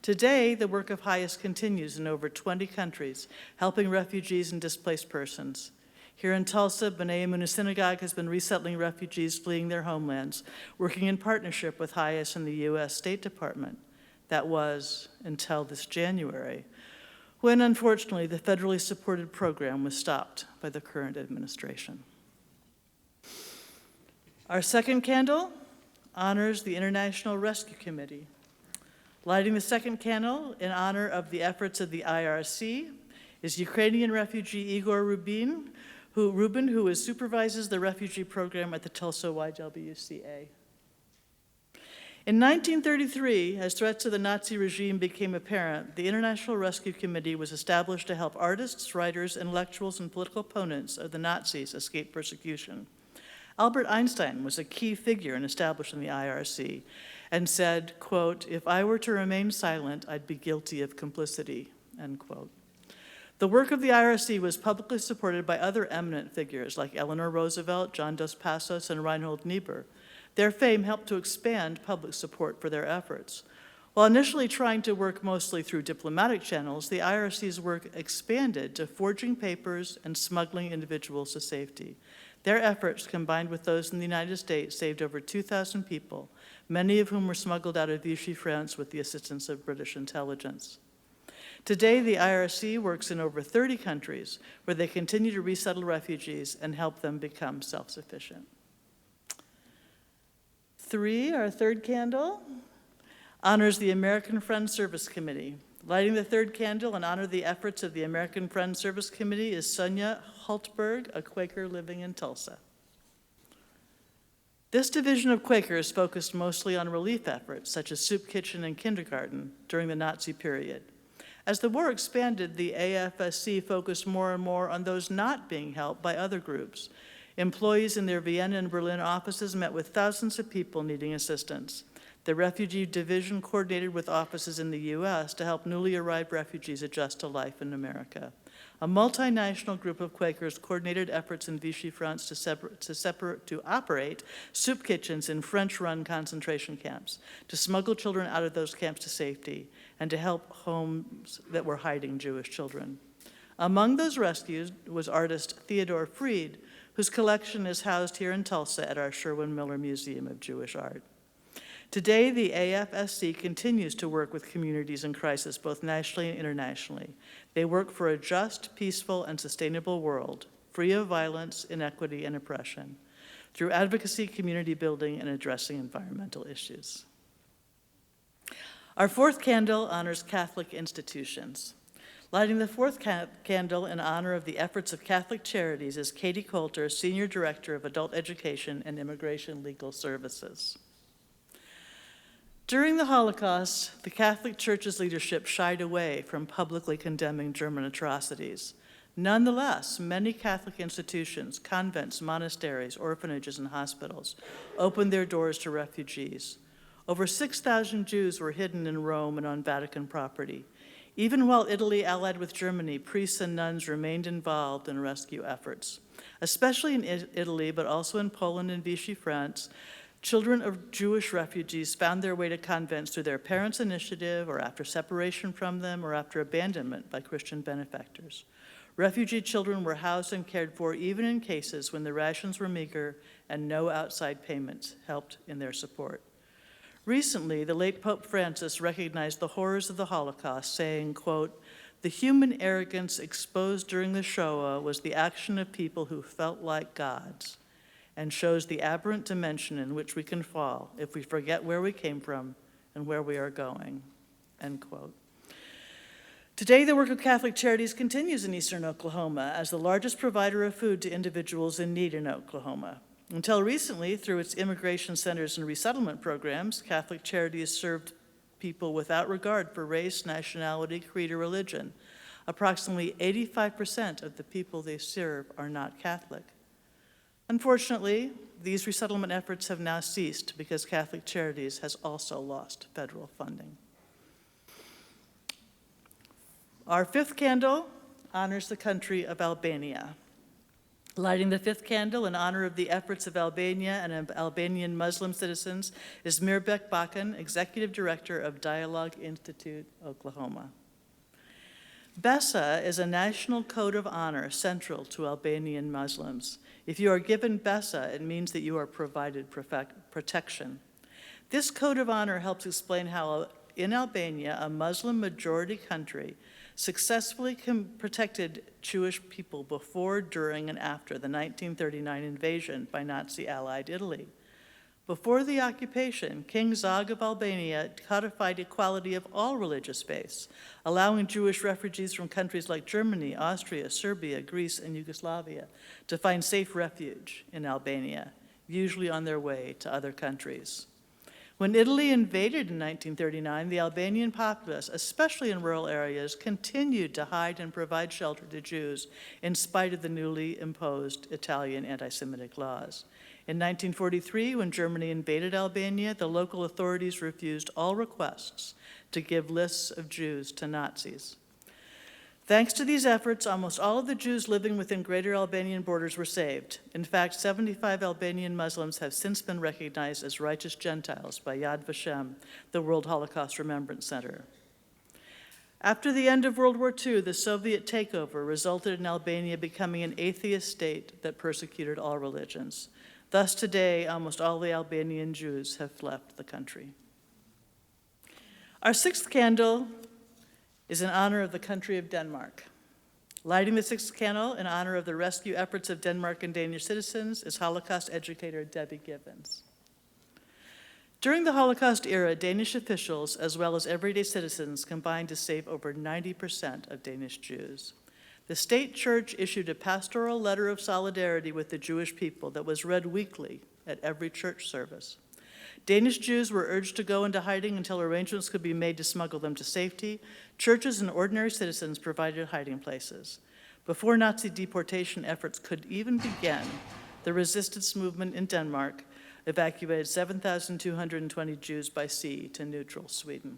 Today, the work of HIAS continues in over 20 countries, helping refugees and displaced persons. Here in Tulsa, B'nai Emunah Synagogue has been resettling refugees fleeing their homelands, working in partnership with HIAS and the U.S. State Department. That was until this January, when unfortunately the federally supported program was stopped by the current administration. Our second candle honors the International Rescue Committee. Lighting the second candle in honor of the efforts of the IRC is Ukrainian refugee Igor Rubin, who supervises the refugee program at the Tulsa YWCA. In 1933, as threats of the Nazi regime became apparent, the International Rescue Committee was established to help artists, writers, intellectuals, and political opponents of the Nazis escape persecution. Albert Einstein was a key figure in establishing the IRC and said, quote, "If I were to remain silent, I'd be guilty of complicity," end quote. The work of the IRC was publicly supported by other eminent figures like Eleanor Roosevelt, John Dos Passos, and Reinhold Niebuhr. Their fame helped to expand public support for their efforts. While initially trying to work mostly through diplomatic channels, the IRC's work expanded to forging papers and smuggling individuals to safety. Their efforts, combined with those in the United States, saved over 2,000 people, many of whom were smuggled out of Vichy France with the assistance of British intelligence. Today, the IRC works in over 30 countries where they continue to resettle refugees and help them become self-sufficient. 3, our third candle, honors the American Friends Service Committee. Lighting the third candle in honor of the efforts of the American Friends Service Committee is Sonia Hultberg, a Quaker living in Tulsa. This division of Quakers focused mostly on relief efforts, such as soup kitchen and kindergarten, during the Nazi period. As the war expanded, the AFSC focused more and more on those not being helped by other groups. Employees in their Vienna and Berlin offices met with thousands of people needing assistance. The refugee division coordinated with offices in the U.S. to help newly arrived refugees adjust to life in America. A multinational group of Quakers coordinated efforts in Vichy, France to operate soup kitchens in French-run concentration camps, to smuggle children out of those camps to safety, and to help homes that were hiding Jewish children. Among those rescues was artist Theodore Fried, whose collection is housed here in Tulsa at our Sherwin Miller Museum of Jewish Art. Today, the AFSC continues to work with communities in crisis, both nationally and internationally. They work for a just, peaceful, and sustainable world, free of violence, inequity, and oppression, through advocacy, community building, and addressing environmental issues. Our fourth candle honors Catholic institutions. Lighting the fourth candle in honor of the efforts of Catholic Charities is Katie Coulter, Senior Director of Adult Education and Immigration Legal Services. During the Holocaust, the Catholic Church's leadership shied away from publicly condemning German atrocities. Nonetheless, many Catholic institutions, convents, monasteries, orphanages, and hospitals opened their doors to refugees. Over 6,000 Jews were hidden in Rome and on Vatican property. Even while Italy allied with Germany, priests and nuns remained involved in rescue efforts. Especially in Italy, but also in Poland and Vichy, France, children of Jewish refugees found their way to convents through their parents' initiative, or after separation from them, or after abandonment by Christian benefactors. Refugee children were housed and cared for even in cases when the rations were meager and no outside payments helped in their support. Recently, the late Pope Francis recognized the horrors of the Holocaust, saying, quote, "The human arrogance exposed during the Shoah was the action of people who felt like gods, and shows the aberrant dimension in which we can fall if we forget where we came from and where we are going," end quote. Today, the work of Catholic Charities continues in eastern Oklahoma as the largest provider of food to individuals in need in Oklahoma. Until recently, through its immigration centers and resettlement programs, Catholic Charities served people without regard for race, nationality, creed, or religion. Approximately 85% of the people they serve are not Catholic. Unfortunately, these resettlement efforts have now ceased because Catholic Charities has also lost federal funding. Our fifth candle honors the country of Albania. Lighting the fifth candle in honor of the efforts of Albania and Albanian Muslim citizens is Mirbek Bakan, Executive Director of Dialogue Institute, Oklahoma. BESA is a national code of honor central to Albanian Muslims. If you are given BESA, it means that you are provided protection. This code of honor helps explain how in Albania, a Muslim majority country, successfully protected Jewish people before, during, and after the 1939 invasion by Nazi-allied Italy. Before the occupation, King Zog of Albania codified equality of all religious faiths, allowing Jewish refugees from countries like Germany, Austria, Serbia, Greece, and Yugoslavia to find safe refuge in Albania, usually on their way to other countries. When Italy invaded in 1939, the Albanian populace, especially in rural areas, continued to hide and provide shelter to Jews in spite of the newly imposed Italian anti-Semitic laws. In 1943, when Germany invaded Albania, the local authorities refused all requests to give lists of Jews to Nazis. Thanks to these efforts, almost all of the Jews living within greater Albanian borders were saved. In fact, 75 Albanian Muslims have since been recognized as righteous Gentiles by Yad Vashem, the World Holocaust Remembrance Center. After the end of World War II, the Soviet takeover resulted in Albania becoming an atheist state that persecuted all religions. Thus, today, almost all the Albanian Jews have left the country. Our sixth candle is in honor of the country of Denmark. Lighting the sixth candle in honor of the rescue efforts of Denmark and Danish citizens is Holocaust educator Debbie Gibbons. During the Holocaust era, Danish officials, as well as everyday citizens, combined to save over 90% of Danish Jews. The state church issued a pastoral letter of solidarity with the Jewish people that was read weekly at every church service. Danish Jews were urged to go into hiding until arrangements could be made to smuggle them to safety. Churches and ordinary citizens provided hiding places. Before Nazi deportation efforts could even begin, the resistance movement in Denmark evacuated 7,220 Jews by sea to neutral Sweden.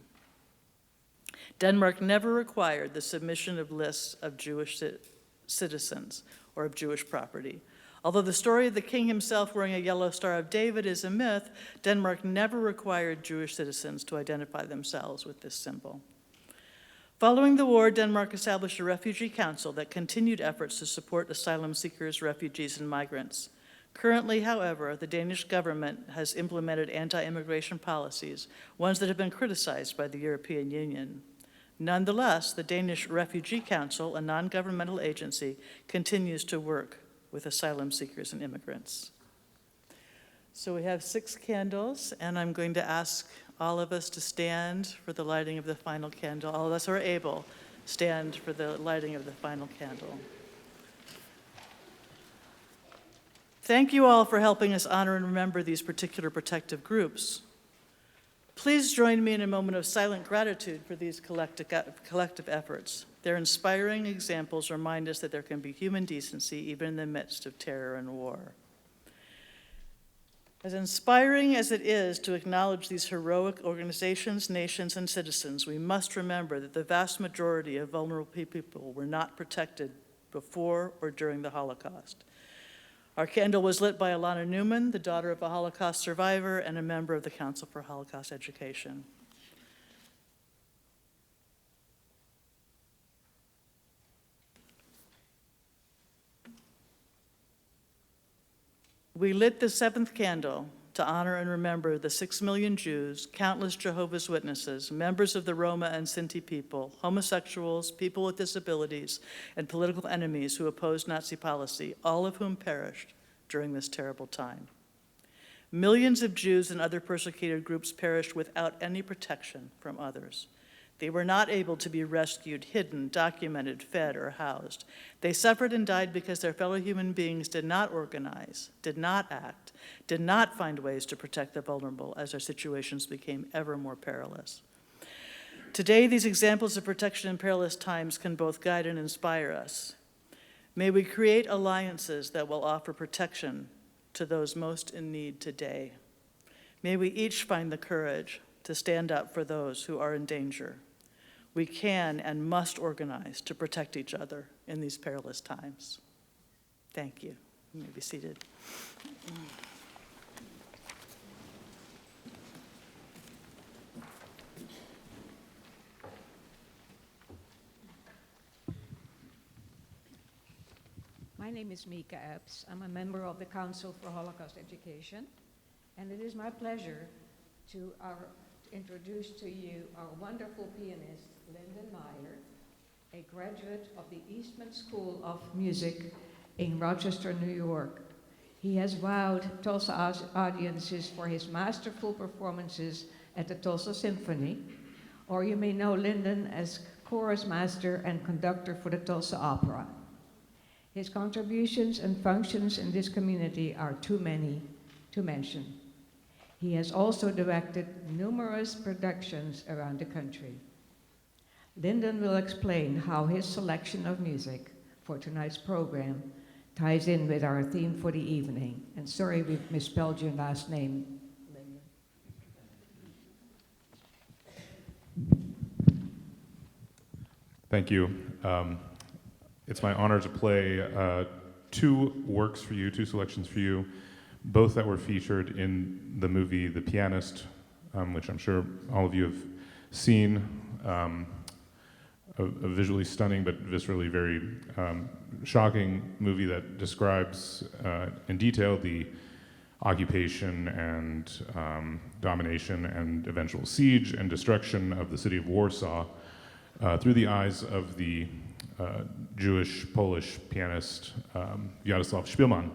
Denmark never required the submission of lists of Jewish citizens or of Jewish property. Although the story of the king himself wearing a yellow Star of David is a myth, Denmark never required Jewish citizens to identify themselves with this symbol. Following the war, Denmark established a refugee council that continued efforts to support asylum seekers, refugees, and migrants. Currently, however, the Danish government has implemented anti-immigration policies, ones that have been criticized by the European Union. Nonetheless, the Danish Refugee Council, a non-governmental agency, continues to work with asylum seekers and immigrants. So we have 6 candles, and I'm going to ask all of us to stand for the lighting of the final candle. All of us who are able, stand for the lighting of the final candle. Thank you all for helping us honor and remember these particular protective groups. Please join me in a moment of silent gratitude for these collective efforts. Their inspiring examples remind us that there can be human decency even in the midst of terror and war. As inspiring as it is to acknowledge these heroic organizations, nations, and citizens, we must remember that the vast majority of vulnerable people were not protected before or during the Holocaust. Our candle was lit by Alana Newman, the daughter of a Holocaust survivor and a member of the Council for Holocaust Education. We lit the 7th candle to honor and remember the 6 million Jews, countless Jehovah's Witnesses, members of the Roma and Sinti people, homosexuals, people with disabilities, and political enemies who opposed Nazi policy, all of whom perished during this terrible time. Millions of Jews and other persecuted groups perished without any protection from others. They were not able to be rescued, hidden, documented, fed, or housed. They suffered and died because their fellow human beings did not organize, did not act, did not find ways to protect the vulnerable as their situations became ever more perilous. Today, these examples of protection in perilous times can both guide and inspire us. May we create alliances that will offer protection to those most in need today. May we each find the courage to stand up for those who are in danger. We can and must organize to protect each other in these perilous times. Thank you. You may be seated. My name is Mika Epps. I'm a member of the Council for Holocaust Education, and it is my pleasure to introduce to you our wonderful pianist, Lyndon Meyer, a graduate of the Eastman School of Music in Rochester, New York. He has wowed Tulsa audiences for his masterful performances at the Tulsa Symphony, or you may know Lyndon as chorus master and conductor for the Tulsa Opera. His contributions and functions in this community are too many to mention. He has also directed numerous productions around the country. Lyndon will explain how his selection of music for tonight's program ties in with our theme for the evening. And sorry we misspelled your last name, Lyndon. Thank you. It's my honor to play 2 works for you, 2 selections for you, both that were featured in the movie The Pianist, which I'm sure all of you have seen. A visually stunning but viscerally very shocking movie that describes in detail the occupation and domination and eventual siege and destruction of the city of Warsaw through the eyes of the Jewish-Polish pianist Władysław Szpilman.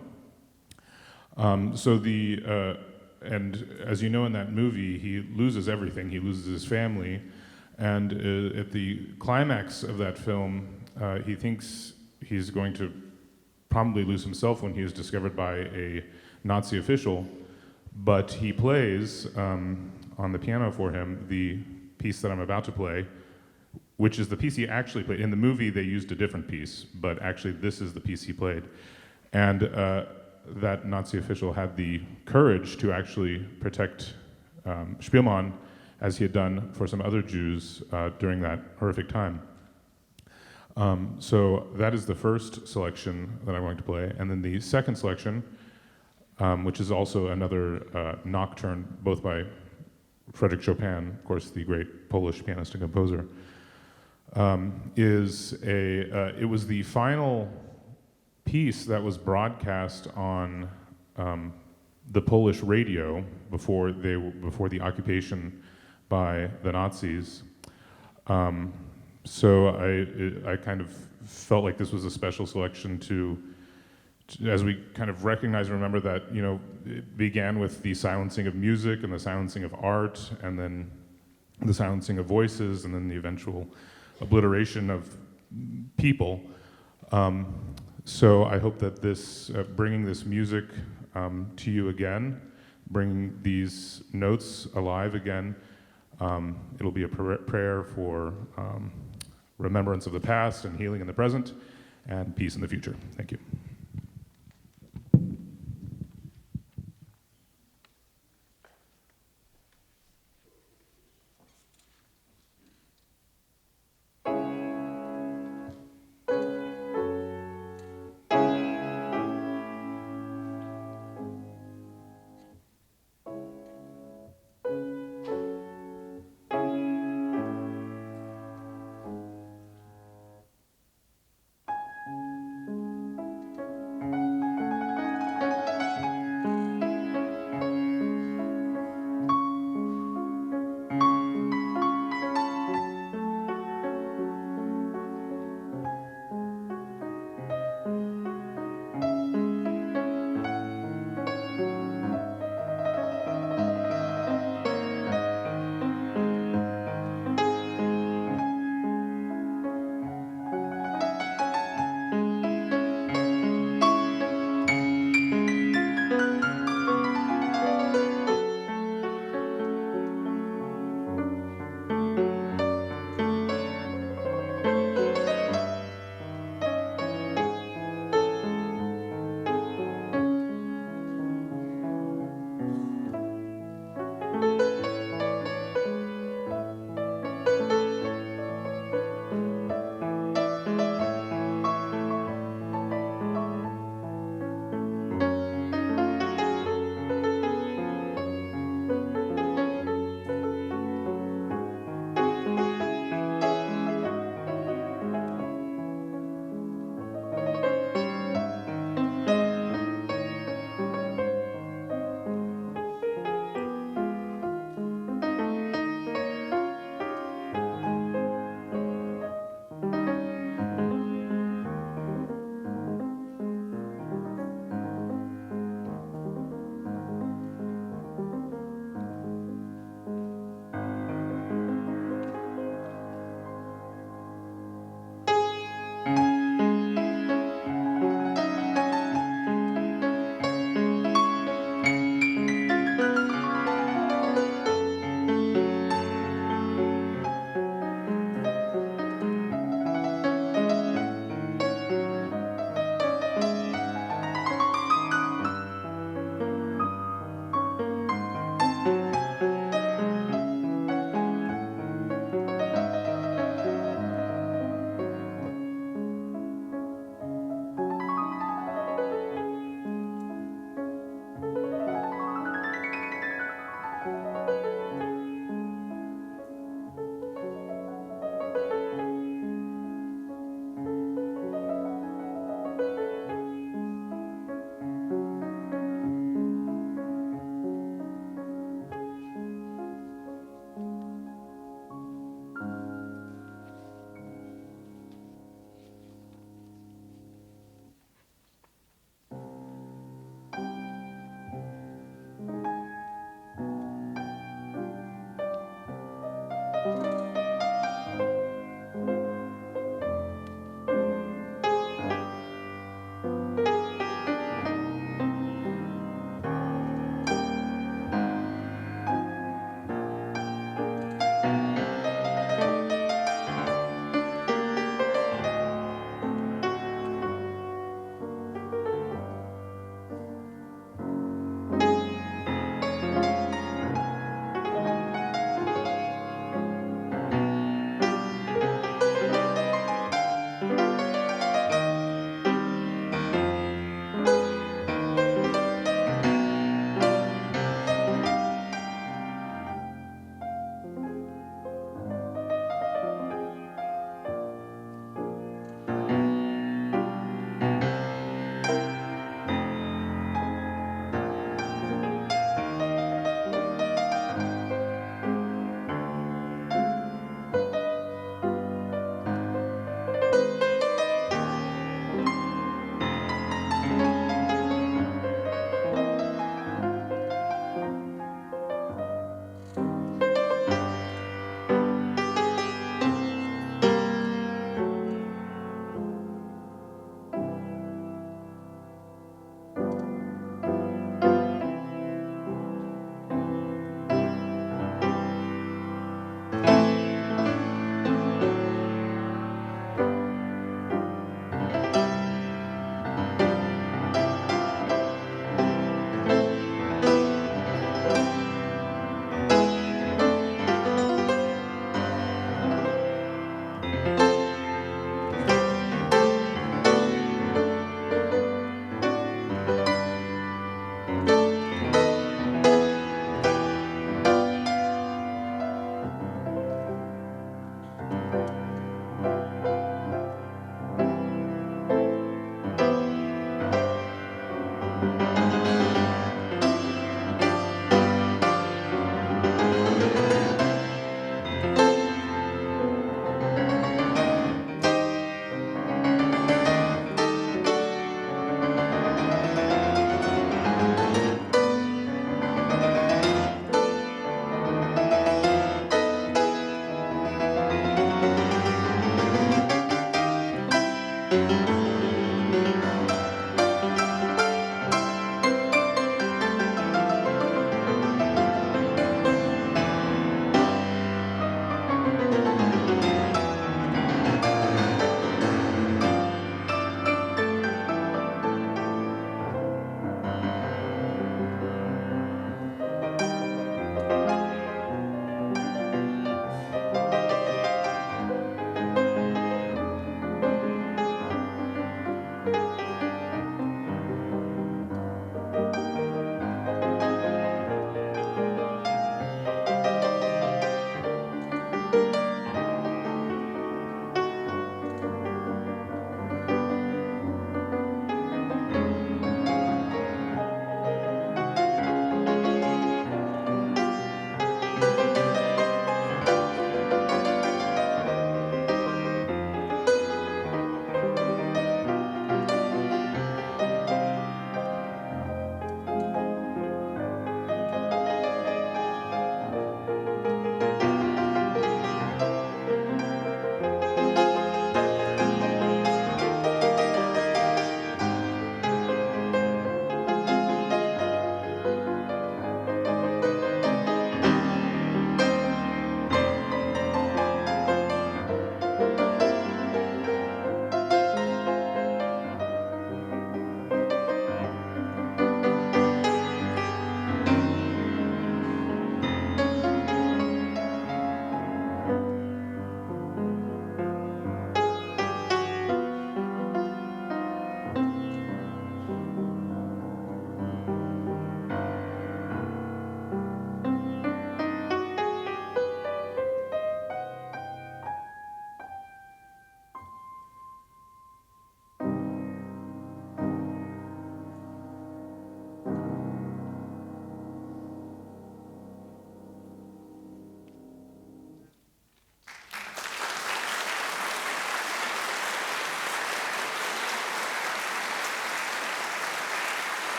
And as you know in that movie, he loses everything. He loses his family. And at the climax of that film, he thinks he's going to probably lose himself when he is discovered by a Nazi official. But he plays on the piano for him the piece that I'm about to play, which is the piece he actually played. In the movie, they used a different piece, but actually this is the piece he played. And that Nazi official had the courage to actually protect Spielmann, as he had done for some other Jews during that horrific time. So that is the first selection that I'm going to play. And then the second selection, which is also another nocturne, both by Frédéric Chopin, of course, the great Polish pianist and composer, it was the final piece that was broadcast on the Polish radio before the occupation by the Nazis. So I kind of felt like this was a special selection to as we kind of recognize and remember that, it began with the silencing of music and the silencing of art, and then the silencing of voices, and then the eventual obliteration of people. So I hope that this, bringing this music to you again, bringing these notes alive again, it'll be a prayer for remembrance of the past and healing in the present and peace in the future. Thank you.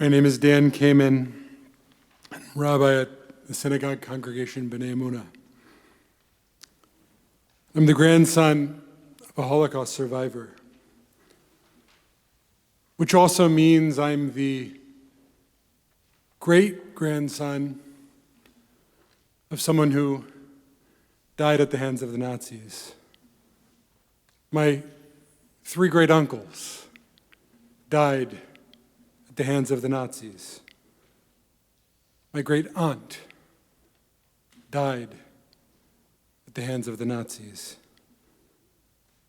My name is Dan Kamen, rabbi at the synagogue congregation B'nai Emunah. I'm the grandson of a Holocaust survivor, which also means I'm the great-grandson of someone who died at the hands of the Nazis. My 3 great-uncles died at the hands of the Nazis. My great-aunt died at the hands of the Nazis.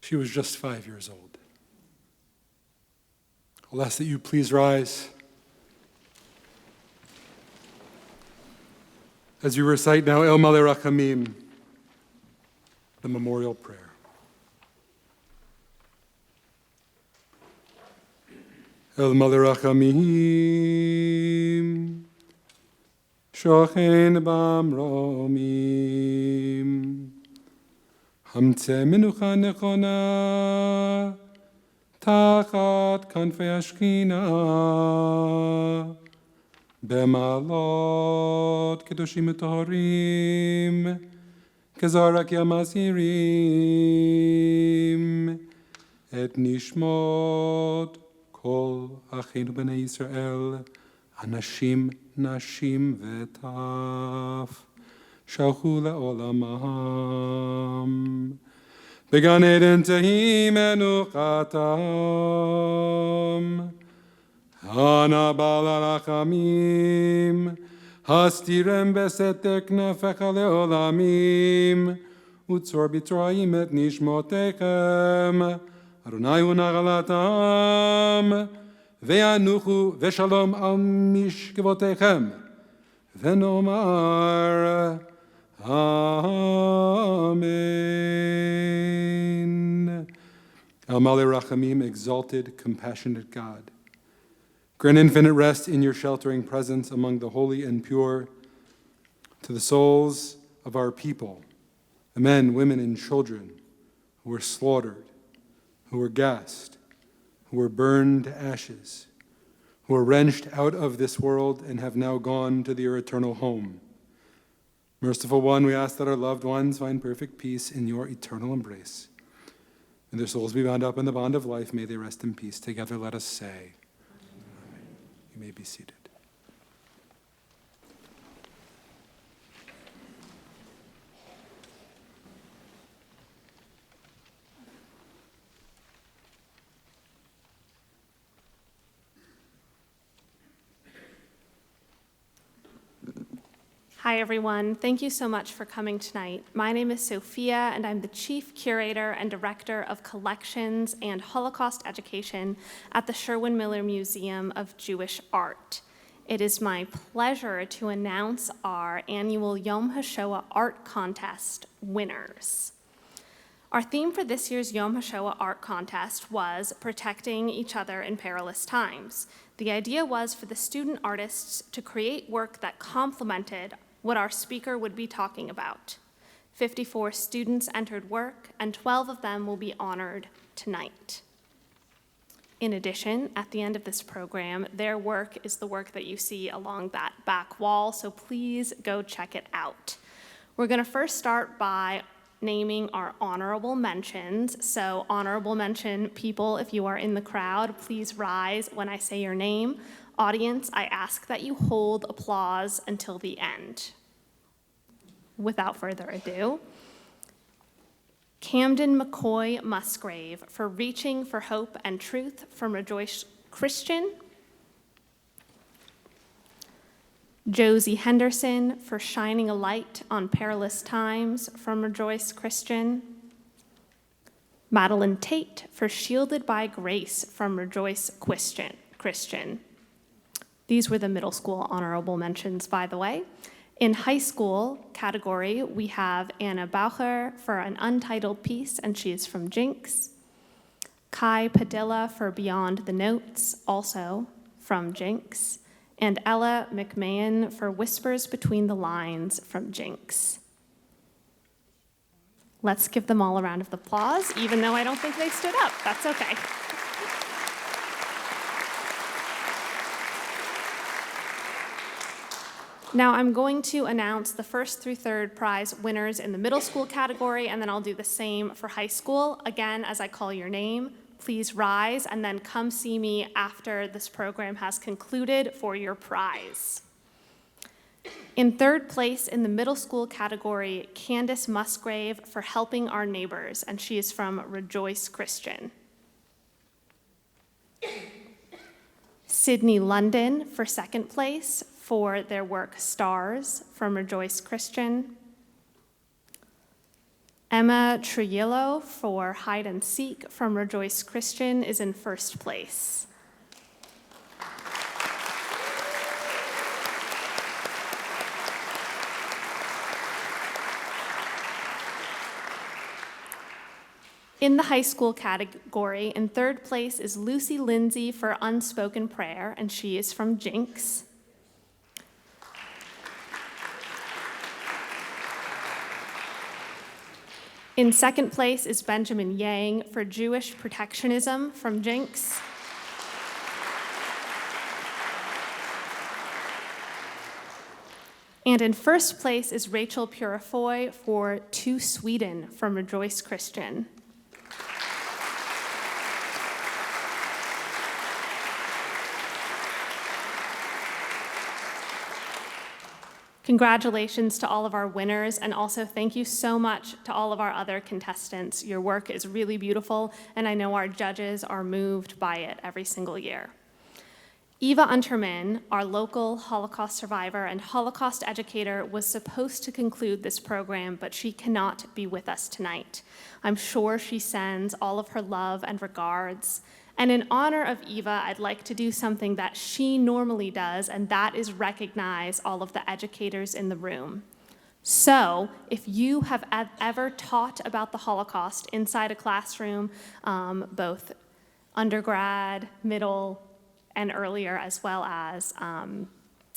She was just 5 years old. I'll ask that you please rise as you recite now El Malei Rachamim, the memorial prayer. El Malei Rachamim, Shochen Bamromim, Hamtze Menucha Nechona, Tachat Kanfei Ashkina, Bemalot Kedoshim Toharim, Kezarak Yamazirim, Et Nishmot Kol Achinu B'nai Yisrael, Anashim, Nashim V'taf, Shalchu Le'olamam, Began Eden Tehi Menuchatam, Hana Bala Rachamim, Hastirem Besetek Nafecha Le'olamim, Utzor B'Torayim Et Nishmotechem, Adonai Unagalatam, Ve'anuchu Ve'shalom Al Mishkevotechem, Ve'nomar Amen. El Malei Rachamim, exalted, compassionate God, grant infinite rest in your sheltering presence among the holy and pure to the souls of our people, the men, women, and children who were slaughtered, who were gassed, who were burned to ashes, who were wrenched out of this world and have now gone to your eternal home. Merciful One, we ask that our loved ones find perfect peace in your eternal embrace. May their souls be bound up in the bond of life. May they rest in peace. Together let us say, Amen. You may be seated. Hi, everyone. Thank you so much for coming tonight. My name is Sophia, and I'm the Chief Curator and Director of Collections and Holocaust Education at the Sherwin Miller Museum of Jewish Art. It is my pleasure to announce our annual Yom HaShoah Art Contest winners. Our theme for this year's Yom HaShoah Art Contest was protecting each other in perilous times. The idea was for the student artists to create work that complemented what our speaker would be talking about. 54 students entered work, and 12 of them will be honored tonight. In addition, at the end of this program, their work is the work that you see along that back wall, so please go check it out. We're going to first start by naming our honorable mentions. So honorable mention people, if you are in the crowd, please rise when I say your name. Audience, I ask that you hold applause until the end. Without further ado, Camden McCoy Musgrave for Reaching for Hope and Truth from Rejoice Christian. Josie Henderson for Shining a Light on Perilous Times from Rejoice Christian. Madeline Tate for Shielded by Grace from Rejoice Christian. These were the middle school honorable mentions, by the way. In high school category, we have Anna Baucher for An Untitled Piece, and she is from Jinx. Kai Padilla for Beyond the Notes, also from Jinx. And Ella McMahon for Whispers Between the Lines from Jinx. Let's give them all a round of applause, even though I don't think they stood up. That's okay. Now I'm going to announce the first through third prize winners in the middle school category, and then I'll do the same for high school. Again, as I call your name, please rise and then come see me after this program has concluded for your prize. In third place in the middle school category, Candace Musgrave for Helping Our Neighbors, and she is from Rejoice Christian. Sydney London for second place for their work Stars from Rejoice Christian. Emma Trillo for Hide and Seek from Rejoice Christian is in first place. In the high school category, in third place is Lucy Lindsay for Unspoken Prayer, and she is from Jinx. In second place is Benjamin Yang for Jewish Protectionism from Jinx. And in first place is Rachel Purifoy for To Sweden from Rejoice Christian. Congratulations to all of our winners, and also thank you so much to all of our other contestants. Your work is really beautiful, and I know our judges are moved by it every single year. Eva Unterman, our local Holocaust survivor and Holocaust educator, was supposed to conclude this program, but she cannot be with us tonight. I'm sure she sends all of her love and regards. And in honor of Eva, I'd like to do something that she normally does, and that is recognize all of the educators in the room. So, if you have ever taught about the Holocaust inside a classroom, both undergrad, middle, and earlier, as well as,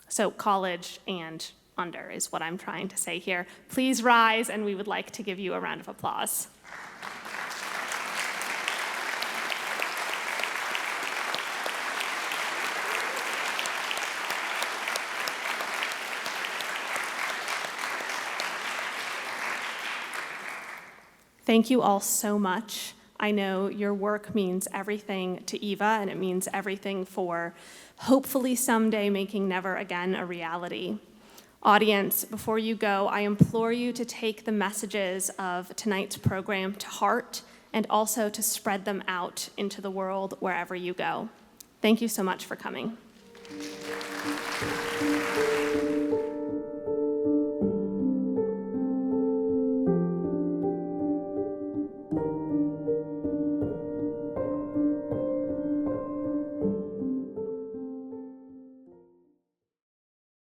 so college and under is what I'm trying to say here, please rise, and we would like to give you a round of applause. Thank you all so much. I know your work means everything to Eva, and it means everything for hopefully someday making Never Again a reality. Audience, before you go, I implore you to take the messages of tonight's program to heart and also to spread them out into the world wherever you go. Thank you so much for coming.